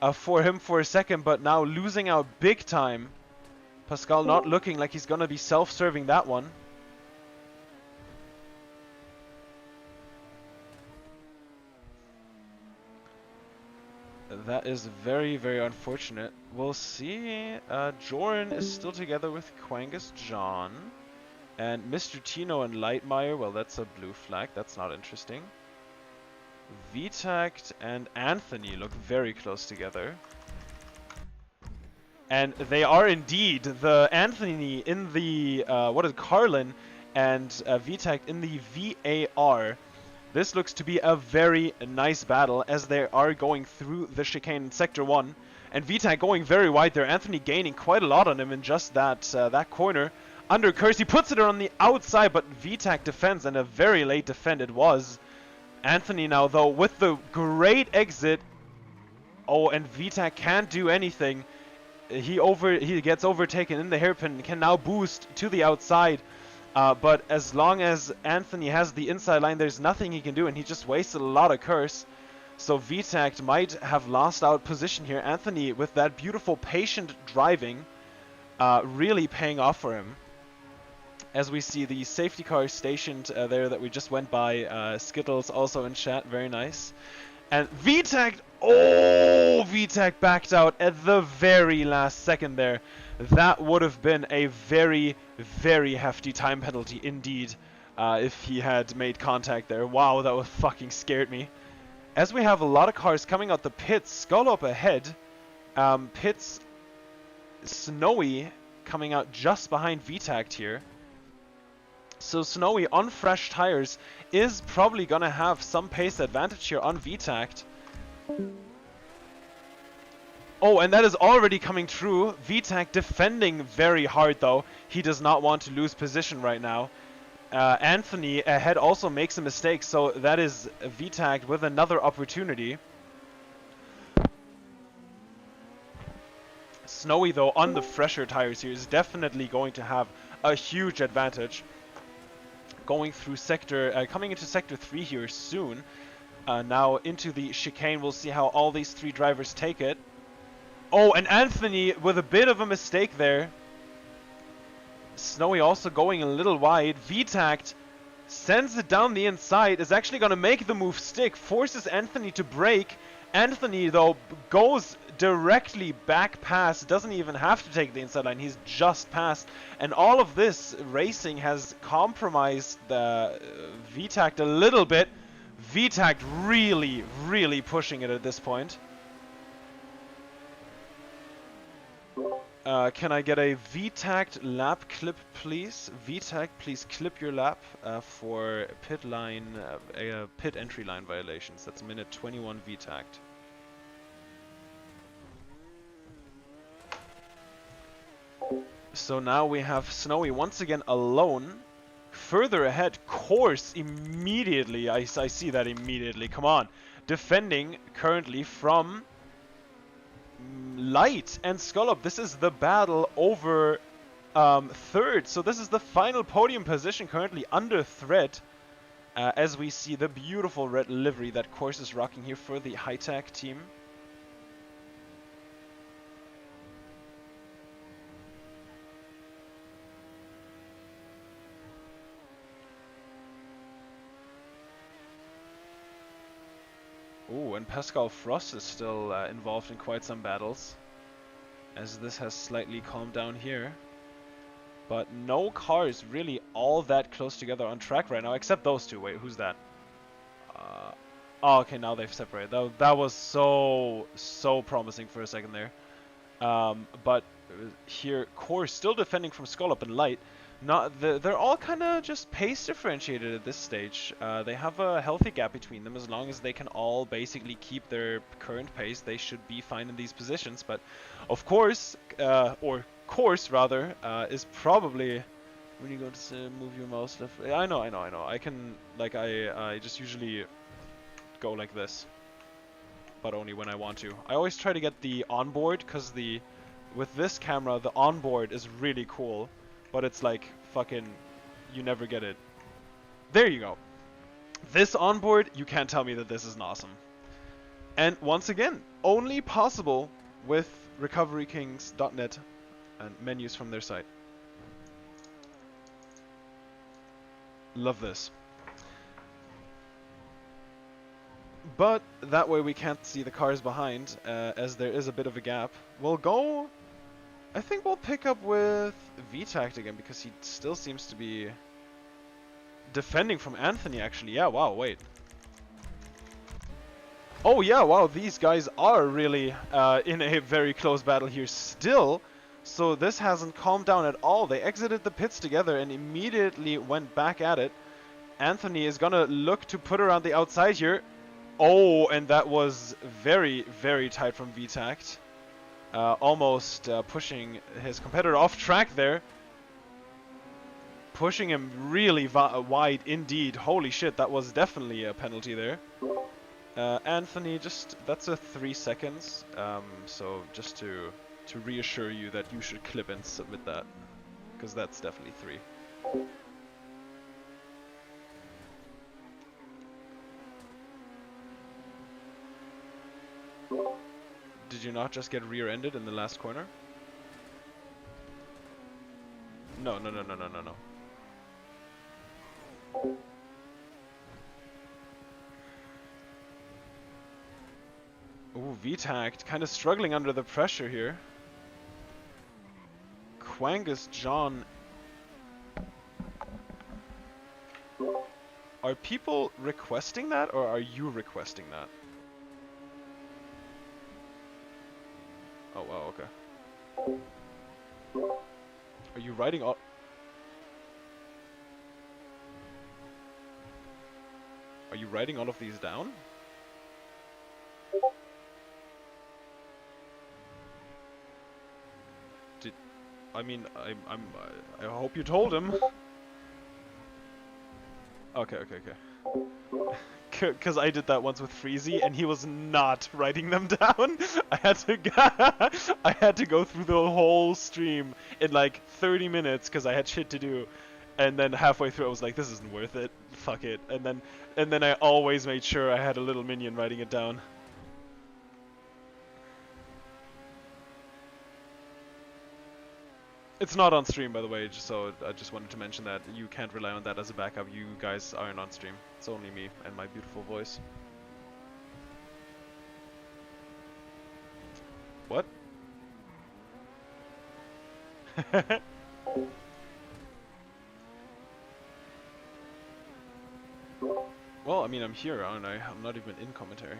him for a second, but now losing out big time. Pascal not looking like he's gonna be self-serving that one. That is very, very unfortunate. We'll see. Joran is still together with Quangus John. And Mr. Tino and Lightmire, well, that's a blue flag. That's not interesting. Vtact and Anthony look very close together. And they are indeed. The Anthony in the, Carlin, and Vtact in the VAR. This looks to be a very nice battle as they are going through the chicane in Sector 1. And Vtact going very wide there. Anthony gaining quite a lot on him in just that corner. under curse. He puts it on the outside, but Jay-Jak defends, and a very late defend it was. Anthony now, though, with the great exit. Oh, and Jay-Jak can't do anything. He gets overtaken in the hairpin, can now boost to the outside. But as long as Anthony has the inside line, there's nothing he can do, and he just wasted a lot of curse. So Jay-Jak might have lost out position here. Anthony, with that beautiful patient driving, really paying off for him. As we see the safety car stationed there that we just went by. Skittles also in chat, very nice. And Jay-Jak, oh, Jay-Jak backed out at the very last second there. That would have been a very, very hefty time penalty indeed if he had made contact there. Wow, that would fucking scared me. As we have a lot of cars coming out the pits, Skull up ahead. Pits, Snowy coming out just behind Jay-Jak here. So Snowy on fresh tires is probably going to have some pace advantage here on Jay-Jak. Oh, and that is already coming true. Jay-Jak defending very hard though. He does not want to lose position right now. Anthony ahead also makes a mistake, so that is Jay-Jak with another opportunity. Snowy though on the fresher tires here is definitely going to have a huge advantage. Going through coming into sector 3 here soon. Now into the chicane, we'll see how all these three drivers take it. Oh, and Anthony with a bit of a mistake there. Snowy also going a little wide. Jay-Jak sends it down the inside, is actually going to make the move stick, forces Anthony to brake. Anthony, though, goes directly back past, doesn't even have to take the inside line, he's just past. And all of this racing has compromised Jay-Jak a little bit. Jay-Jak really, really pushing it at this point. Can I get a Jay-Jak lap clip, please? Jay-Jak, please clip your lap for pit entry line violations. That's minute 21 Jay-Jak. So now we have Snowy once again alone. Further ahead, Course immediately. I see that immediately. Come on. Defending currently from Light and Skull. This is the battle over third. So this is the final podium position currently under threat. As we see the beautiful red livery that Course is rocking here for the high-tech team. Ooh, and Pascal Frost is still involved in quite some battles, as this has slightly calmed down here. But no cars really all that close together on track right now, except those two. Wait, who's that? Oh, okay, now they've separated. That was so promising for a second there. But here, Course still defending from Skull Up and Light. They're all kind of just pace differentiated at this stage. They have a healthy gap between them. As long as they can all basically keep their current pace, they should be fine in these positions. But of course, or Course rather, is probably really going to move your mouse left. I know. I can, like, I just usually go like this, but only when I want to. I always try to get the onboard, because with this camera, the onboard is really cool. But it's like, fucking, you never get it. There you go. This onboard, you can't tell me that this isn't awesome. And once again, only possible with recoverykings.net and menus from their site. Love this. But that way we can't see the cars behind, as there is a bit of a gap. We'll go... I think we'll pick up with Jay-Jak again, because he still seems to be defending from Anthony, actually. Yeah, wow, wait. Oh yeah, wow, these guys are really in a very close battle here still. So this hasn't calmed down at all. They exited the pits together and immediately went back at it. Anthony is gonna look to put around the outside here. Oh, and that was very, very tight from Jay-Jak. Almost pushing his competitor off track there. pushing him really wide indeed. Holy shit, that was definitely a penalty there. Anthony, that's a 3 seconds. So just to reassure you that you should clip and submit that, because that's definitely 3. Did you not just get rear-ended in the last corner? No. Ooh, Jay-Jak kind of struggling under the pressure here. Quangus John. Are people requesting that, or are you requesting that? Oh wow, okay. Are you writing all? Are you writing all of these down? I mean, I hope you told him. Okay. Because I did that once with Freezy, and he was not writing them down. I had to go through the whole stream in like 30 minutes because I had shit to do, and then halfway through I was like, this isn't worth it. Fuck it. And then I always made sure I had a little minion writing it down. It's not on stream, by the way, so I just wanted to mention that you can't rely on that as a backup. You guys aren't on stream. It's only me and my beautiful voice. What? Well, I mean, I'm here, aren't I? I'm not even in commentary.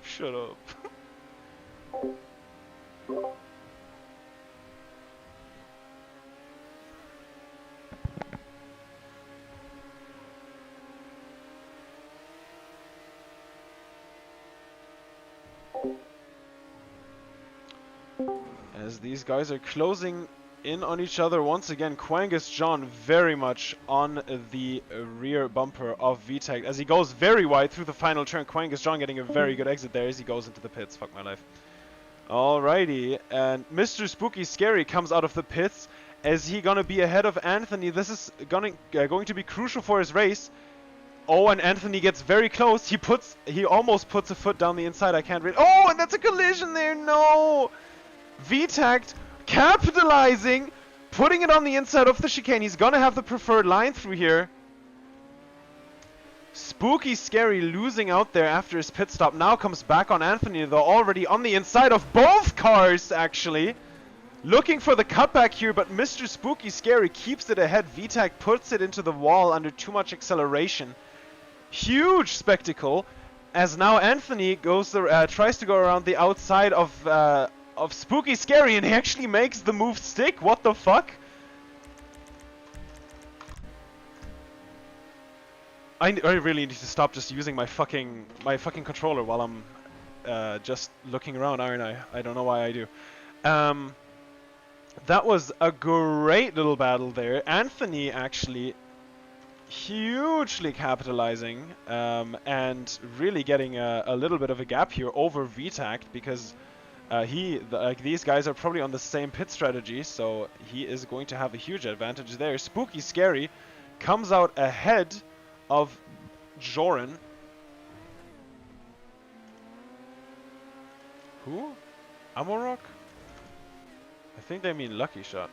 Shut up. As these guys are closing in on each other once again, Quangus John very much on the rear bumper of Jay-Jak as he goes very wide through the final turn. Quangus John getting a very good exit there as he goes into the pits. Fuck my life. Alrighty, and Mr. Spooky Scary comes out of the pits. Is he gonna be ahead of Anthony? This is going to be crucial for his race. Oh, and Anthony gets very close. He almost puts a foot down the inside. I can't read. Oh, and that's a collision there. No. Jay-Jak capitalizing, putting it on the inside of the chicane. He's gonna have the preferred line through here. Spooky Scary losing out there after his pit stop. Now comes back on Anthony, though, already on the inside of both cars, actually. Looking for the cutback here, but Mr. Spooky Scary keeps it ahead. Jay-Jak puts it into the wall under too much acceleration. Huge spectacle, as now Anthony tries to go around the outside of Spooky Scary, and he actually makes the move stick. What the fuck? I really need to stop just using my fucking controller while I'm just looking around, aren't I? I don't know why I do. That was a great little battle there. Anthony actually hugely capitalizing and really getting a little bit of a gap here over Jay-Jak, because these guys are probably on the same pit strategy, so he is going to have a huge advantage there. Spooky Scary comes out ahead of Joran. Who? AMMOkray? I think they mean Lucky Shot.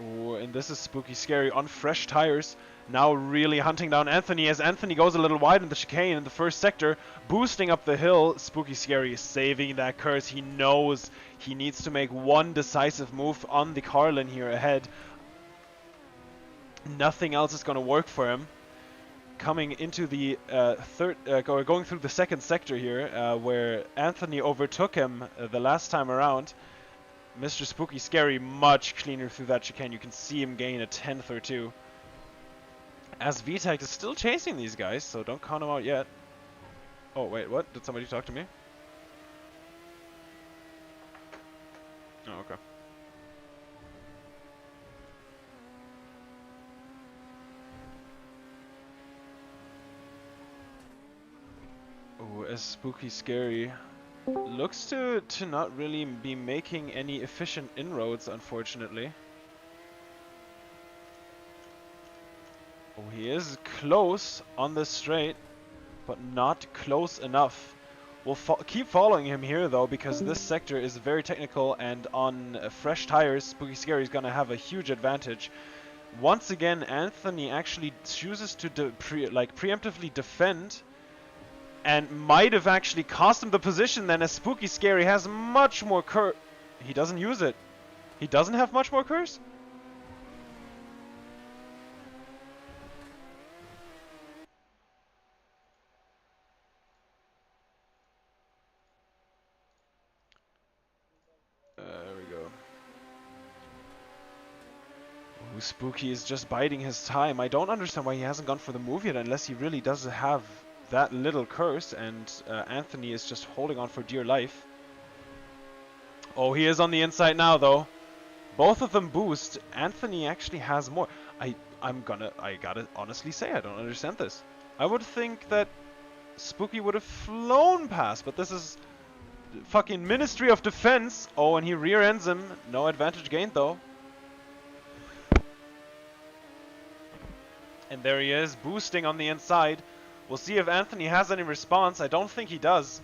Ooh, and this is Spooky Scary on fresh tires. Now really hunting down Anthony as Anthony goes a little wide in the chicane in the first sector, boosting up the hill. Spooky Scary is saving that curse. He knows he needs to make one decisive move on the Carlin here ahead. Nothing else is going to work for him. Coming into the going through the second sector here, where Anthony overtook him the last time around. Mr. Spooky Scary much cleaner through that chicane. You can see him gain a 10th or two. As Jay-Jak is still chasing these guys, so don't count him out yet. Oh wait, what? Did somebody talk to me? Oh, as Spooky Scary looks to not really be making any efficient inroads, unfortunately. Oh, he is close on the straight, but not close enough. We'll keep following him here though, because this sector is very technical, and on fresh tires, Spooky Scary is going to have a huge advantage. Once again, Anthony actually chooses to preemptively defend, and might have actually cost him the position then, as Spooky Scary has much more curse. He doesn't use it. He doesn't have much more curse? There we go. Ooh, Spooky is just biding his time. I don't understand why he hasn't gone for the move yet, unless he really does have that little curse, and Anthony is just holding on for dear life. Oh, he is on the inside now, though. Both of them boost. Anthony actually has more. I gotta honestly say, I don't understand this. I would think that Spooky would have flown past, but this is fucking Ministry of Defense. Oh, and he rear ends him. No advantage gained, though. And there he is, boosting on the inside. We'll see if Anthony has any response. I don't think he does.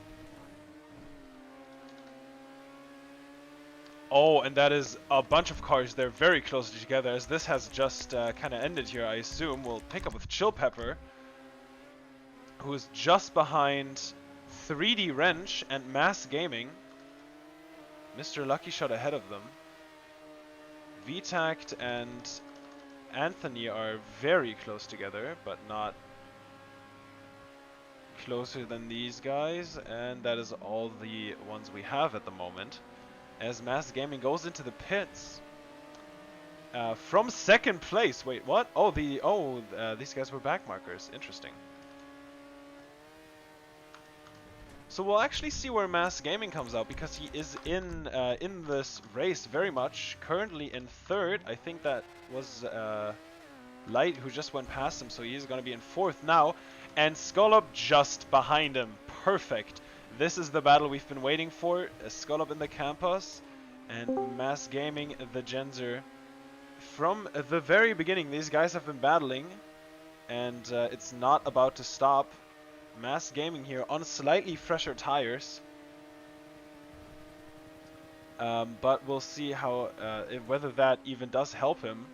Oh, and that is a bunch of cars. They're very closely together, as this has just kind of ended here, I assume. We'll pick up with Chill Pepper, who is just behind 3D Wrench and Mass Gaming. Mr. Lucky Shot ahead of them. VTact and Anthony are very close together, but not closer than these guys. And that is all the ones we have at the moment, as Mass Gaming goes into the pits from second place. Wait, what? Oh, these guys were back markers. Interesting. So we'll actually see where Mass Gaming comes out, because he is in this race very much. Currently in third. I think that was Light who just went past him, so he's going to be in fourth now. And Skull just behind him. Perfect. This is the battle we've been waiting for. Skull in the Campus and Mass Gaming the Genzer. From the very beginning, these guys have been battling, and it's not about to stop. Mass Gaming here on slightly fresher tires, but we'll see how whether that even does help him,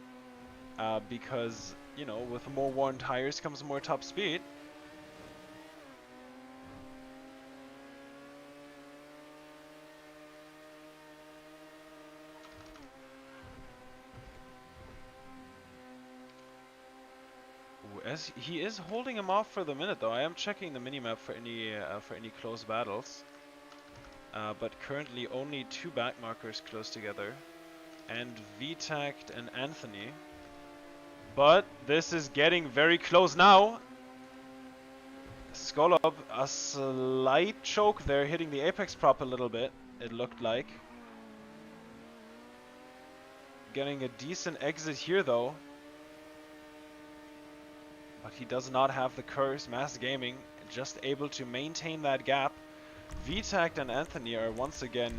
because, you know, with more worn tires comes more top speed. As he is holding him off for the minute, though. I am checking the minimap for any close battles, but currently only 2 back markers close together, and VTact and Anthony. But this is getting very close now. Skull a slight choke there, hitting the apex prop a little bit, it looked like. Getting a decent exit here, though. But he does not have the curse. Mass Gaming just able to maintain that gap. VTact and Anthony are once again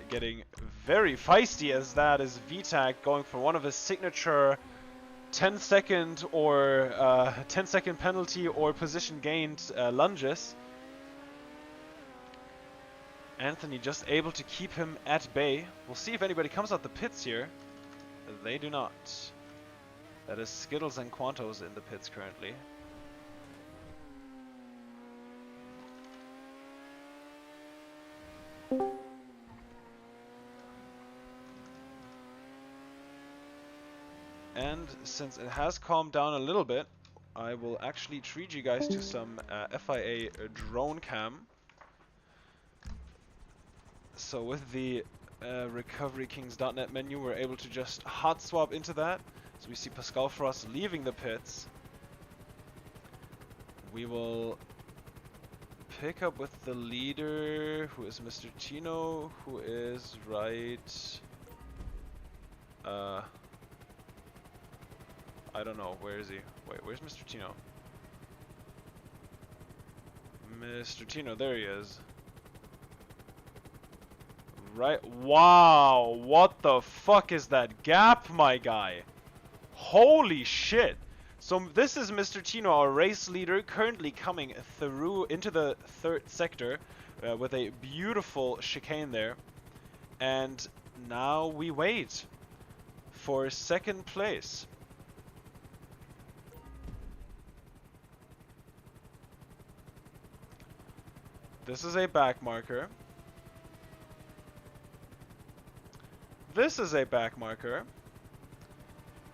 getting very feisty, as that is VTact going for one of his signature 10-second or 10-second penalty or position gained lunges. Anthony just able to keep him at bay. We'll see if anybody comes out the pits here. They do not. That is Skittles and Quantos in the pits currently. And since it has calmed down a little bit, I will actually treat you guys to some FIA drone cam. So with the RecoveryKings.net menu, we're able to just hot swap into that. So we see Pascal Frost leaving the pits. We will pick up with the leader, who is Mr. Tino, who is right... I don't know, where is he? Wait, where's Mr. Tino? Mr. Tino, there he is. Right. Wow, what the fuck is that gap, my guy? Holy shit. So this is Mr. Tino, our race leader, currently coming through into the third sector with a beautiful chicane there. And now we wait for second place. This is a back marker. This is a back marker.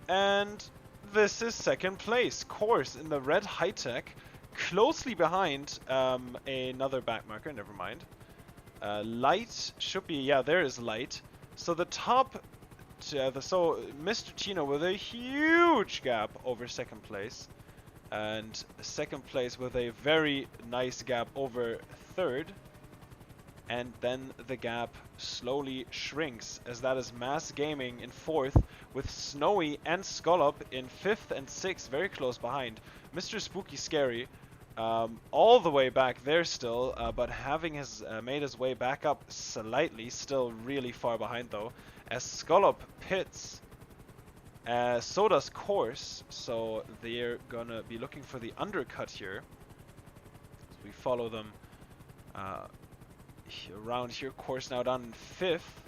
And this is second place. Course in the red high-tech, closely behind another back marker, never mind. Light should be, yeah, there is light. So the top, so Mr. Tino with a huge gap over second place. And second place with a very nice gap over third. And then the gap slowly shrinks, as that is Mass Gaming in fourth, with Snowy and Skullop in fifth and sixth, very close behind. Mr. Spooky Scary, all the way back there still, but having made his way back up slightly, still really far behind though, as Skullop pits. So does Course, so they're gonna be looking for the undercut here. So we follow them around here. Course now down in fifth.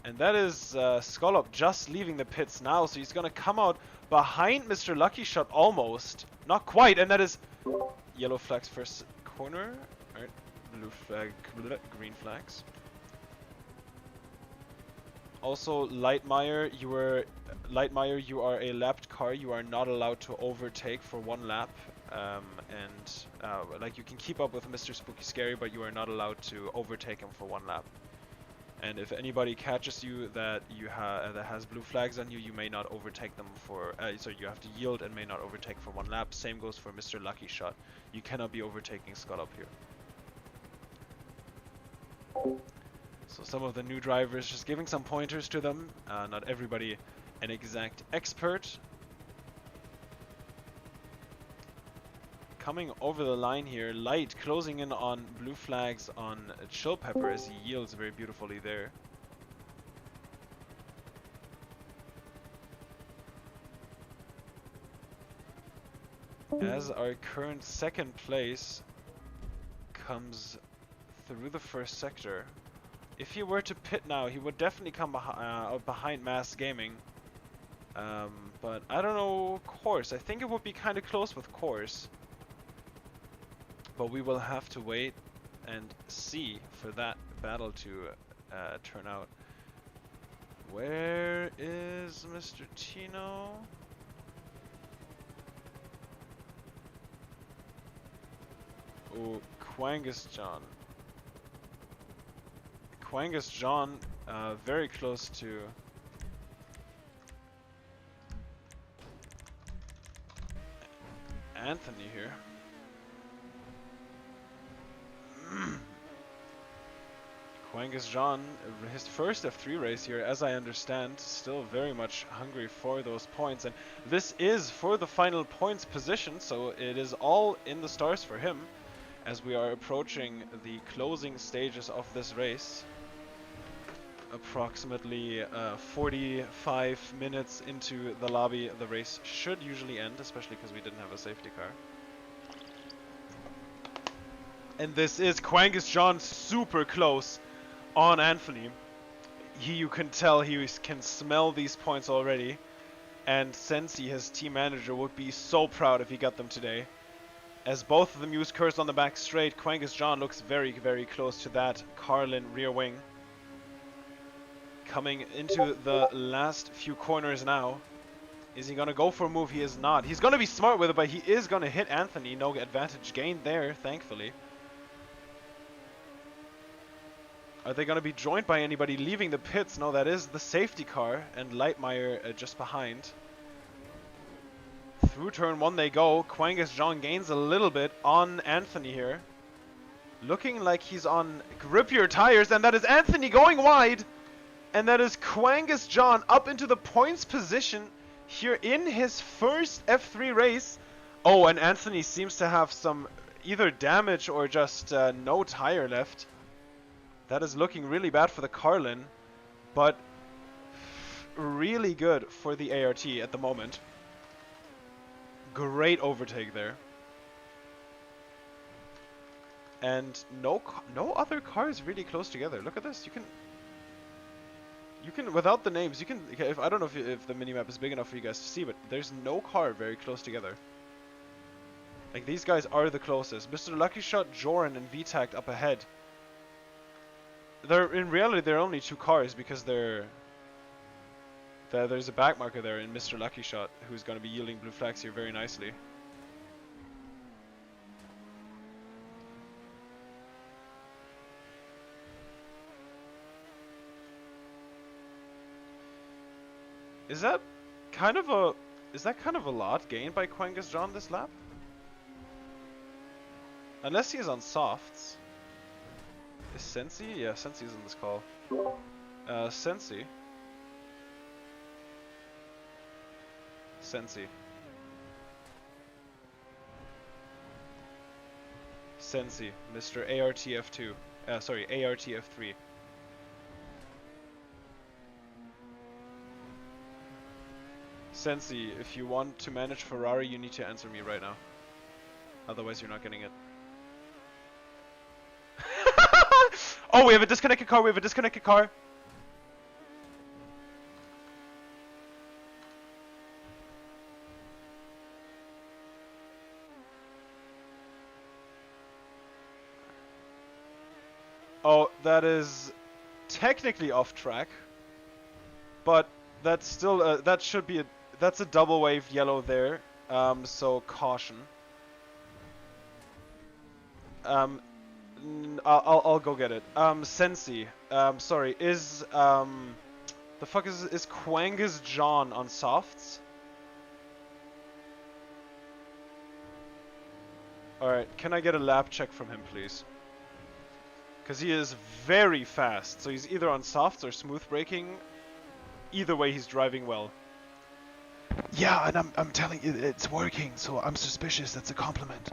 And that is Skullop just leaving the pits now, so he's gonna come out behind Mr. Lucky Shot almost. Not quite, and that is yellow flags first corner. Alright, blue flag, green flags. Also, Lightmire, you are a lapped car. You are not allowed to overtake for one lap. Like, you can keep up with Mr. Spooky Scary, but you are not allowed to overtake him for one lap. And if anybody catches you that that has blue flags on you, you may not overtake them for. So you have to yield and may not overtake for one lap. Same goes for Mr. Lucky Shot. You cannot be overtaking Scott up here. So some of the new drivers, just giving some pointers to them. Not everybody an exact expert. Coming over the line here, Light closing in on blue flags on Chill Pepper as he yields very beautifully there. As our current second place comes through the first sector. If he were to pit now, he would definitely come behind Mass Gaming. But I don't know Course. I think it would be kind of close with Course. But we will have to wait and see for that battle to turn out. Where is Mr. Tino? Oh, Quangus John. Quangus John, very close to Anthony here. Quangus John, his first F3 race here, as I understand, still very much hungry for those points. And this is for the final points position, so it is all in the stars for him as we are approaching the closing stages of this race. Approximately 45 minutes into the lobby, the race should usually end, especially because we didn't have a safety car. And this is Quangus John super close on Anthony. You can tell he can smell these points already. And Sensi, his team manager, would be so proud if he got them today. As both of them use curse on the back straight, Quangus John looks very, very close to that Carlin rear wing. Coming into the last few corners now. Is he going to go for a move? He is not. He's going to be smart with it, but he is going to hit Anthony. No advantage gained there, thankfully. Are they going to be joined by anybody leaving the pits? No, that is the safety car, and Lightmire just behind. Through turn one they go. Quangus John gains a little bit on Anthony here. Looking like he's on grip your tires, and that is Anthony going wide. And that is Quangus John up into the points position here in his first F3 race. Oh, and Anthony seems to have some either damage or just no tire left. That is looking really bad for the Carlin, but really good for the ART at the moment. Great overtake there. And no other cars really close together. Look at this. You can without the names, you can. If I don't know if the minimap is big enough for you guys to see, but there's no car very close together. Like, these guys are the closest. Mr. Lucky Shot, Joran, and VTAC up ahead. In reality, they're only 2 cars because there's a backmarker there in Mr. Lucky Shot who's going to be yielding blue flags here very nicely. Is that kind of a lot gained by Quangus John this lap? Unless he is on softs. Is Sensi? Yeah, Sensi's in this call. Sensi. Sensi. Sensi, Mr. ARTF2. Sorry, ARTF3. Sensi, if you want to manage Ferrari, you need to answer me right now. Otherwise, you're not getting it. Oh, we have a disconnected car. We have a disconnected car. Oh, that is technically off track, but that's still that should be that's a double wave yellow there. So caution. I'll go get it. Sensi. Sorry. Is the fuck is Quangus John on softs? All right. Can I get a lap check from him, please? Because he is very fast. So he's either on softs or smooth braking. Either way, he's driving well. Yeah, and I'm telling you, it's working. So I'm suspicious. That's a compliment.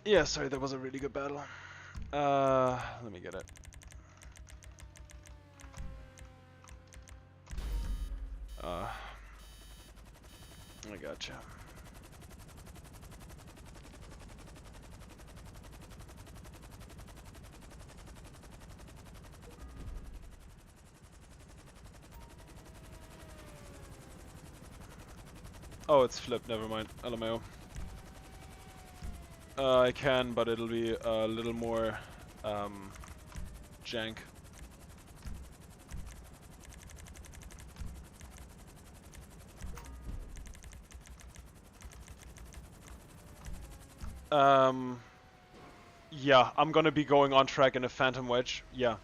Yeah, sorry, that was a really good battle. Let me get it. I gotcha. Oh, it's flipped, never mind. LMAO. I can, but it'll be a little more jank. Yeah, I'm gonna be going on track in a Phantom Wedge. Yeah.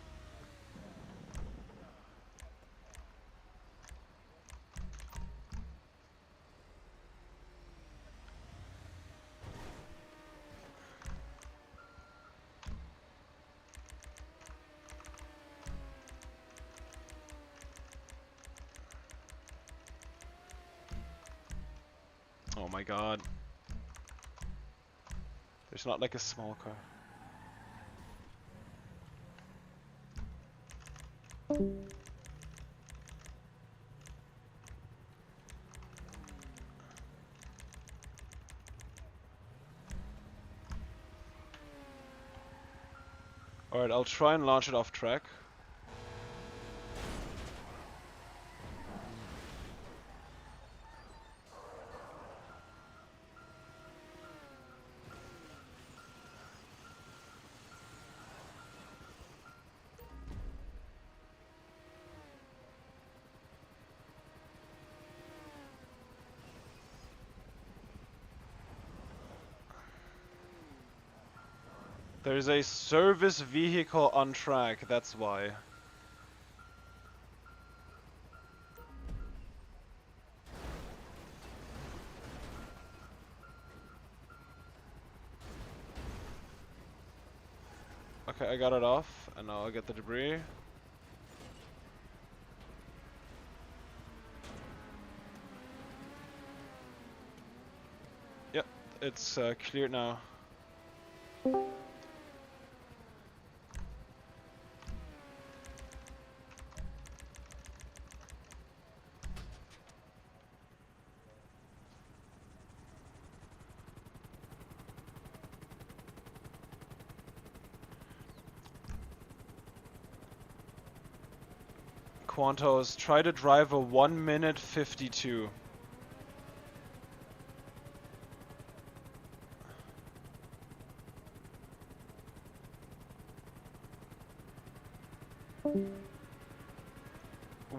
Oh my god. There's not like a small car. Alright, I'll try and launch it off track. There's a service vehicle on track, that's why. Okay, I got it off, and now I'll get the debris. Yep, it's cleared now. Quantos, try to drive a 1 minute 52.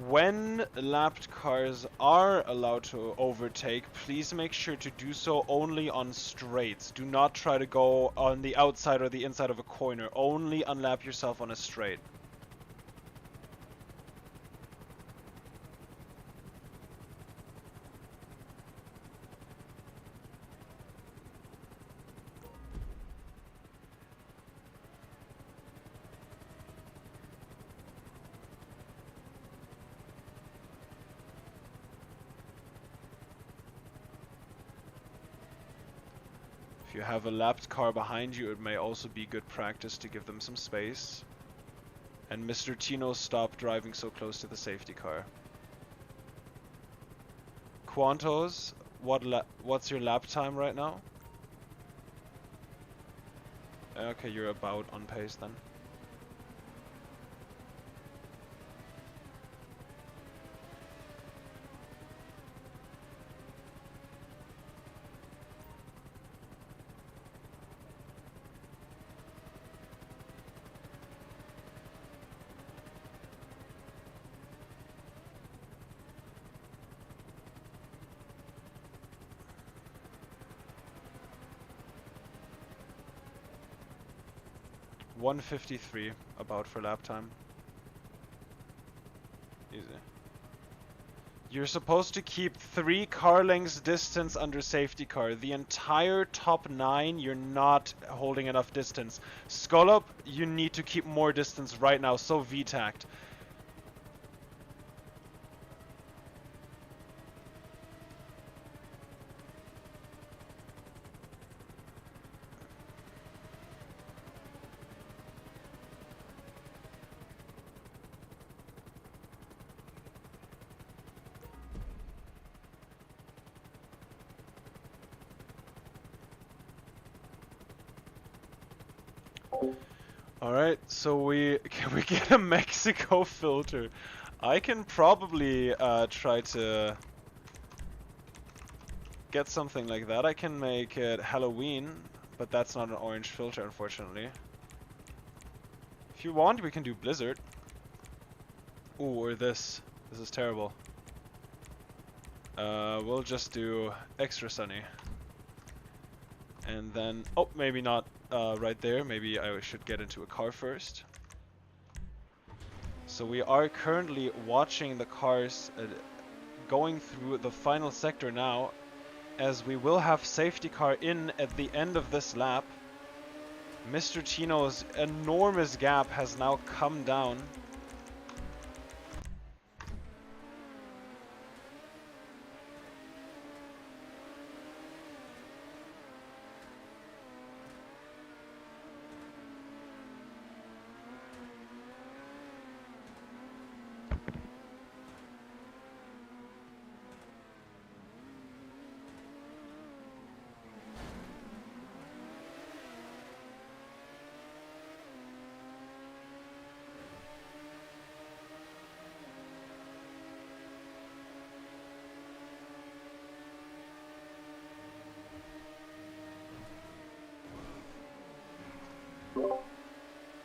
When lapped cars are allowed to overtake, please make sure to do so only on straights. Do not try to go on the outside or the inside of a corner. Only unlap yourself on a straight. If you have a lapped car behind you, it may also be good practice to give them some space. And Mr. Tino, stop driving so close to the safety car. Quantos, what's your lap time right now? Okay, you're about on pace then. $1:53 about for lap time. Easy. You're supposed to keep 3 car lengths distance under safety car. The entire top 9, you're not holding enough distance. Skull you need to keep more distance right now, so VTAC'd. Alright, so can we get a Mexico filter? I can probably try to get something like that. I can make it Halloween, but that's not an orange filter, unfortunately. If you want, we can do Blizzard. Ooh, or this. This is terrible. We'll just do extra sunny. And then, oh, maybe not right there. Maybe I should get into a car first. So we are currently watching the cars going through the final sector now, as we will have safety car in at the end of this lap. Mr. Tino's enormous gap has now come down.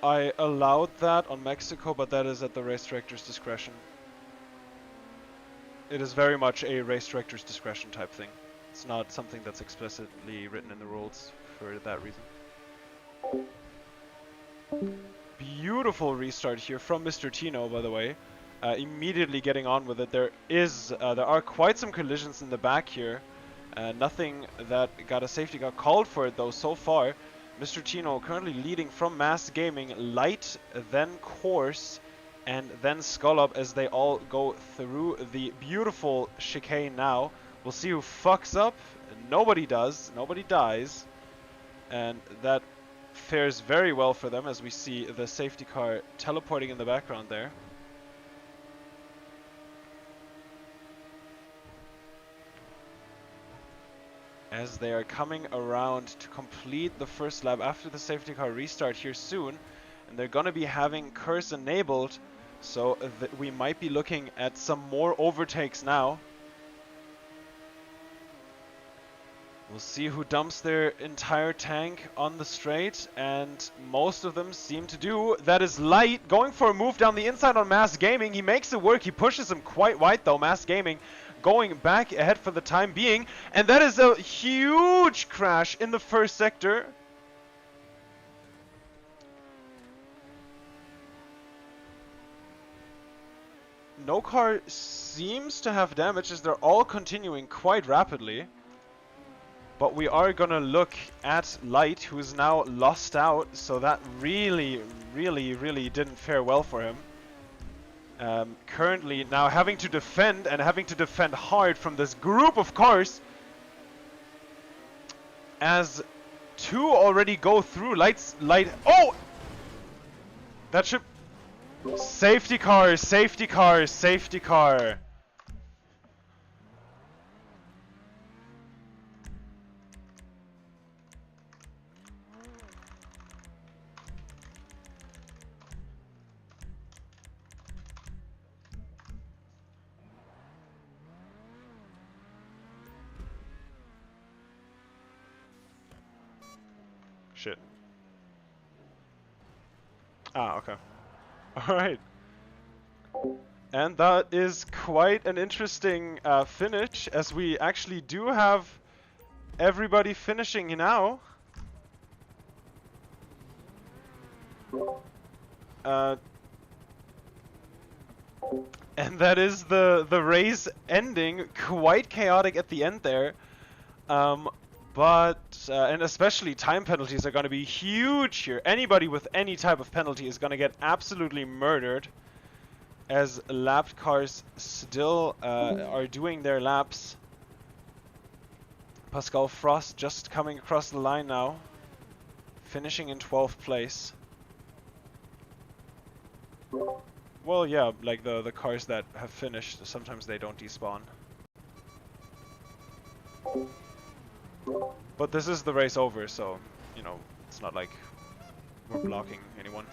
I allowed that on Mexico, but that is at the race director's discretion. It is very much a race director's discretion type thing. It's not something that's explicitly written in the rules for that reason. Beautiful restart here from Mr. Tino, by the way. Immediately getting on with it. There are quite some collisions in the back here. Nothing that got a safety car called for it though so far. Mr. Tino currently leading from Mass Gaming, Light, then Course, and then Skull as they all go through the beautiful chicane now. We'll see who fucks up. Nobody does. Nobody dies. And that fares very well for them as we see the safety car teleporting in the background there. As they are coming around to complete the first lap after the safety car restart here soon. And they're going to be having curse enabled, so that we might be looking at some more overtakes now. We'll see who dumps their entire tank on the straight, and most of them seem to do. That is Light going for a move down the inside on Mass Gaming. He makes it work. He pushes him quite wide though. Mass Gaming going back ahead for the time being, and that is a huge crash in the first sector. No car seems to have damage as they're all continuing quite rapidly. But we are gonna look at Light, who is now lost out, so that really didn't fare well for him. Currently now having to defend, and having to defend hard from this group of cars. As two already go through. Light. Oh! That should... Safety car, safety car, safety car. Shit. Ah, okay. Alright. And that is quite an interesting finish, as we actually do have everybody finishing now. And that is the race ending. Quite chaotic at the end there. And especially time penalties are going to be huge here. Anybody with any type of penalty is going to get absolutely murdered, as lapped cars still are doing their laps. Pascal Frost just coming across the line now, finishing in 12th place. Well, yeah, like the cars that have finished, sometimes they don't despawn. But this is the race over, so, you know, it's not like we're blocking anyone.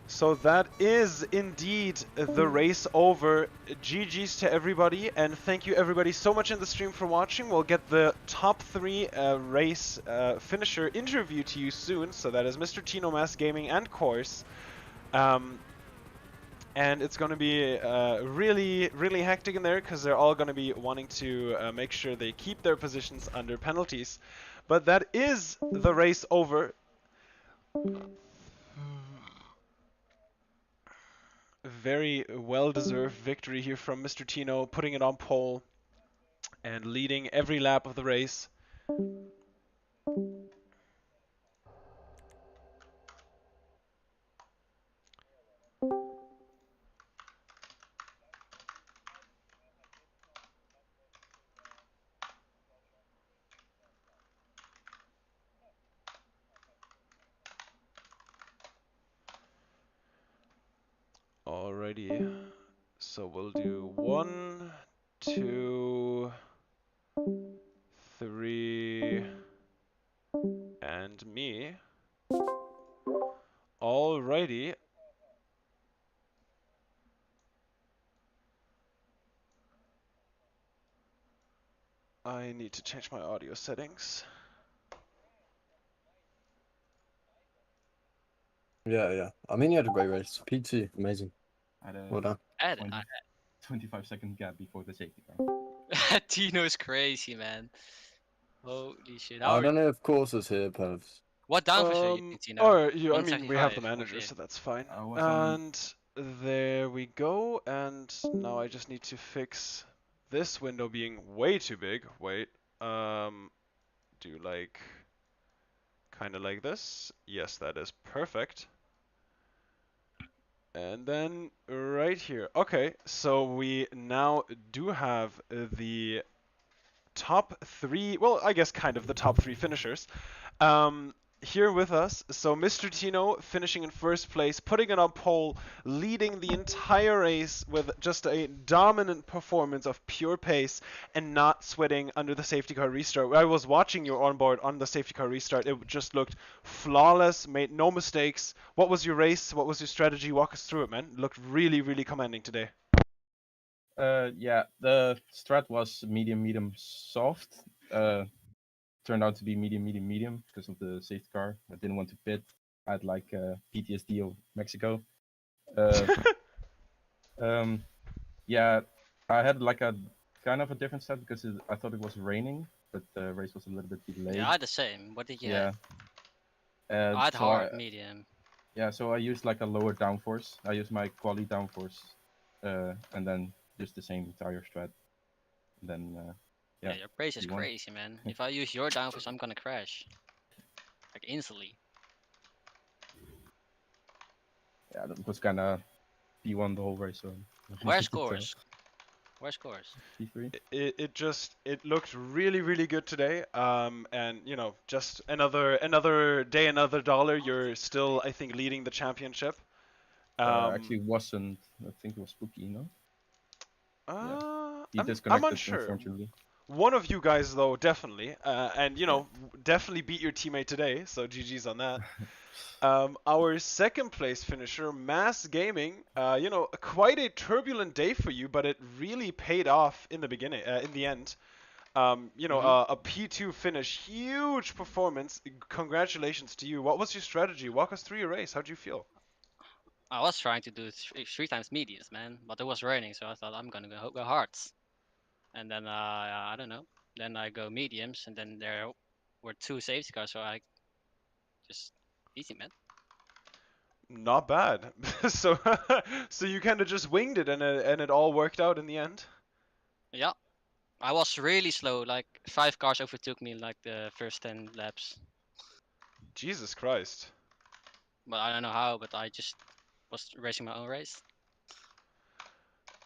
So that is indeed the race over. GG's to everybody, and thank you everybody so much in the stream for watching. We'll get the top 3 race finisher interview to you soon. So that is Mr. Tino, Mass Gaming, and Course. And it's going to be really hectic in there, because they're all going to be wanting to make sure they keep their positions under penalties. But that is the race over. Very well-deserved victory here from Mr. Tino, putting it on pole and leading every lap of the race. Alrighty, so we'll do 1, 2, 3, and me. Alrighty. I need to change my audio settings. Yeah. I mean, you had a great race. P2, amazing. Well done. 25-second gap before the safety car. Tino's crazy, man. Holy shit. I don't know if Course is here, Peffz. What down for you think, Tino? Or I mean, we have the 175, manager, okay. so that's fine. And And there we go. And now I just need to fix this window being way too big. Wait. Do like Kind of like this. Yes, that is perfect. And then right here. Okay, so we now do have the top 3, well, I guess kind of the top 3 finishers here with us. So Mr. Tino finishing in first place, putting it on pole, leading the entire race with just a dominant performance of pure pace and not sweating under the safety car restart. I was watching your onboard on the safety car restart. It just looked flawless, made no mistakes. What was your race? What was your strategy? Walk us through it, man. It looked really, really commanding today. Yeah, the strat was medium, soft. Turned out to be medium because of the safety car. I didn't want to pit. I had like PTSD of Mexico. Yeah, I had like a kind of a different set because I thought it was raining, but the race was a little bit delayed. Yeah, I had the same. What did you Yeah. have? I had So hard, medium. Yeah, so I used like a lower downforce. I used my quali downforce, and then just the same entire strat. And then Yeah, your brace is crazy, man. If I use your downforce, I'm gonna crash. Like instantly. Yeah, that was kinda P1 the whole race, so. Where scores? Where scores? P3. It looked really, really good today. And you know, just another day, another dollar. You're still, I think, leading the championship. Actually wasn't. I think it was Spooky, no? He disconnected, I'm unsure. Unfortunately. One of you guys, though, definitely, and you know, definitely beat your teammate today. So GG's on that. Our second place finisher, Mass Gaming. You know, quite a turbulent day for you, but it really paid off in the beginning, in the end. You know, a P2 finish, huge performance. Congratulations to you. What was your strategy? Walk us through your race. How'd you feel? I was trying to do three times mediums, man, but it was raining, so I thought I'm gonna go hards. And then I don't know. Then I go mediums, and then there were 2 safety cars, so I just easy, man. Not bad. so you kind of just winged it, and it all worked out in the end. Yeah, I was really slow. Like 5 cars overtook me in like the first 10 laps. Jesus Christ. But I don't know how. But I just was racing my own race.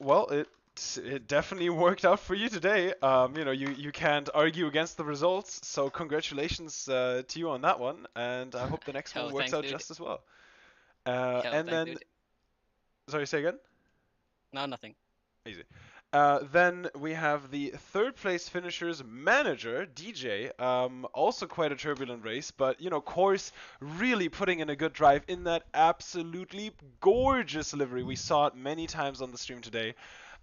Well, it definitely worked out for you today. You know, you can't argue against the results. So congratulations to you on that one, and I hope the next one works out just as well. And then, dude. Sorry, say again? No, nothing. Easy. Then we have the third place finishers manager, DJ. Also quite a turbulent race, but you know, course really putting in a good drive in that absolutely gorgeous livery. We saw it many times on the stream today.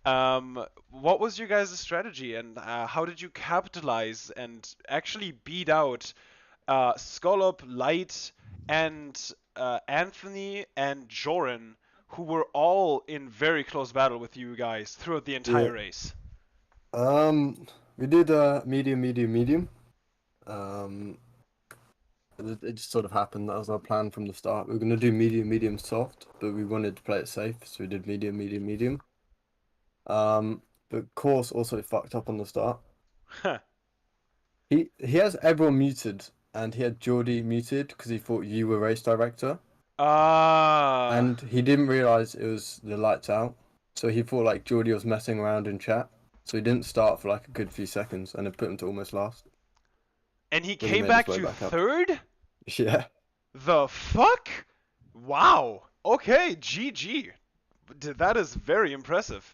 What was your guys' strategy, and how did you capitalize and actually beat out Scallop, Light, and Anthony and Joran, who were all in very close battle with you guys throughout the entire race? We did medium. It just sort of happened. That was our plan from the start. We were going to do medium, soft, but we wanted to play it safe, so we did medium. But course also fucked up on the start. Huh. He has everyone muted, and he had Geordie muted because he thought you were race director. And he didn't realize it was the lights out, so he thought like Geordie was messing around in chat. So he didn't start for like a good few seconds, and it put him to almost last. And he came back to third? Yeah. The fuck? Wow. Okay, GG. That is very impressive.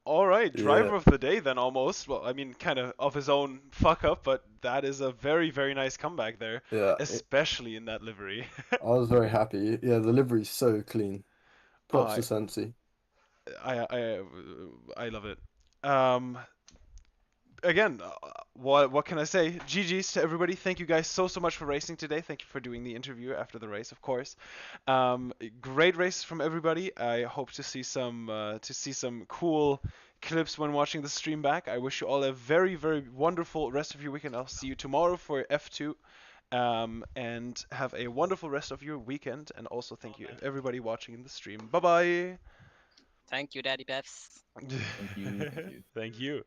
All right, driver of the day then almost. Well, I mean, kind of his own fuck up, but that is a very, very nice comeback there. Yeah. Especially in that livery. I was very happy. Yeah, the livery's so clean. Props to Sensi. I love it. Again, what can I say? GG's to everybody. Thank you guys so much for racing today. Thank you for doing the interview after the race, of course. Great race from everybody. I hope to see some cool clips when watching the stream back. I wish you all a very, very wonderful rest of your weekend. I'll see you tomorrow for F2. And have a wonderful rest of your weekend. And also thank you everybody watching in the stream. Bye bye. Thank you, Daddy Peffz. Thank you. Thank you.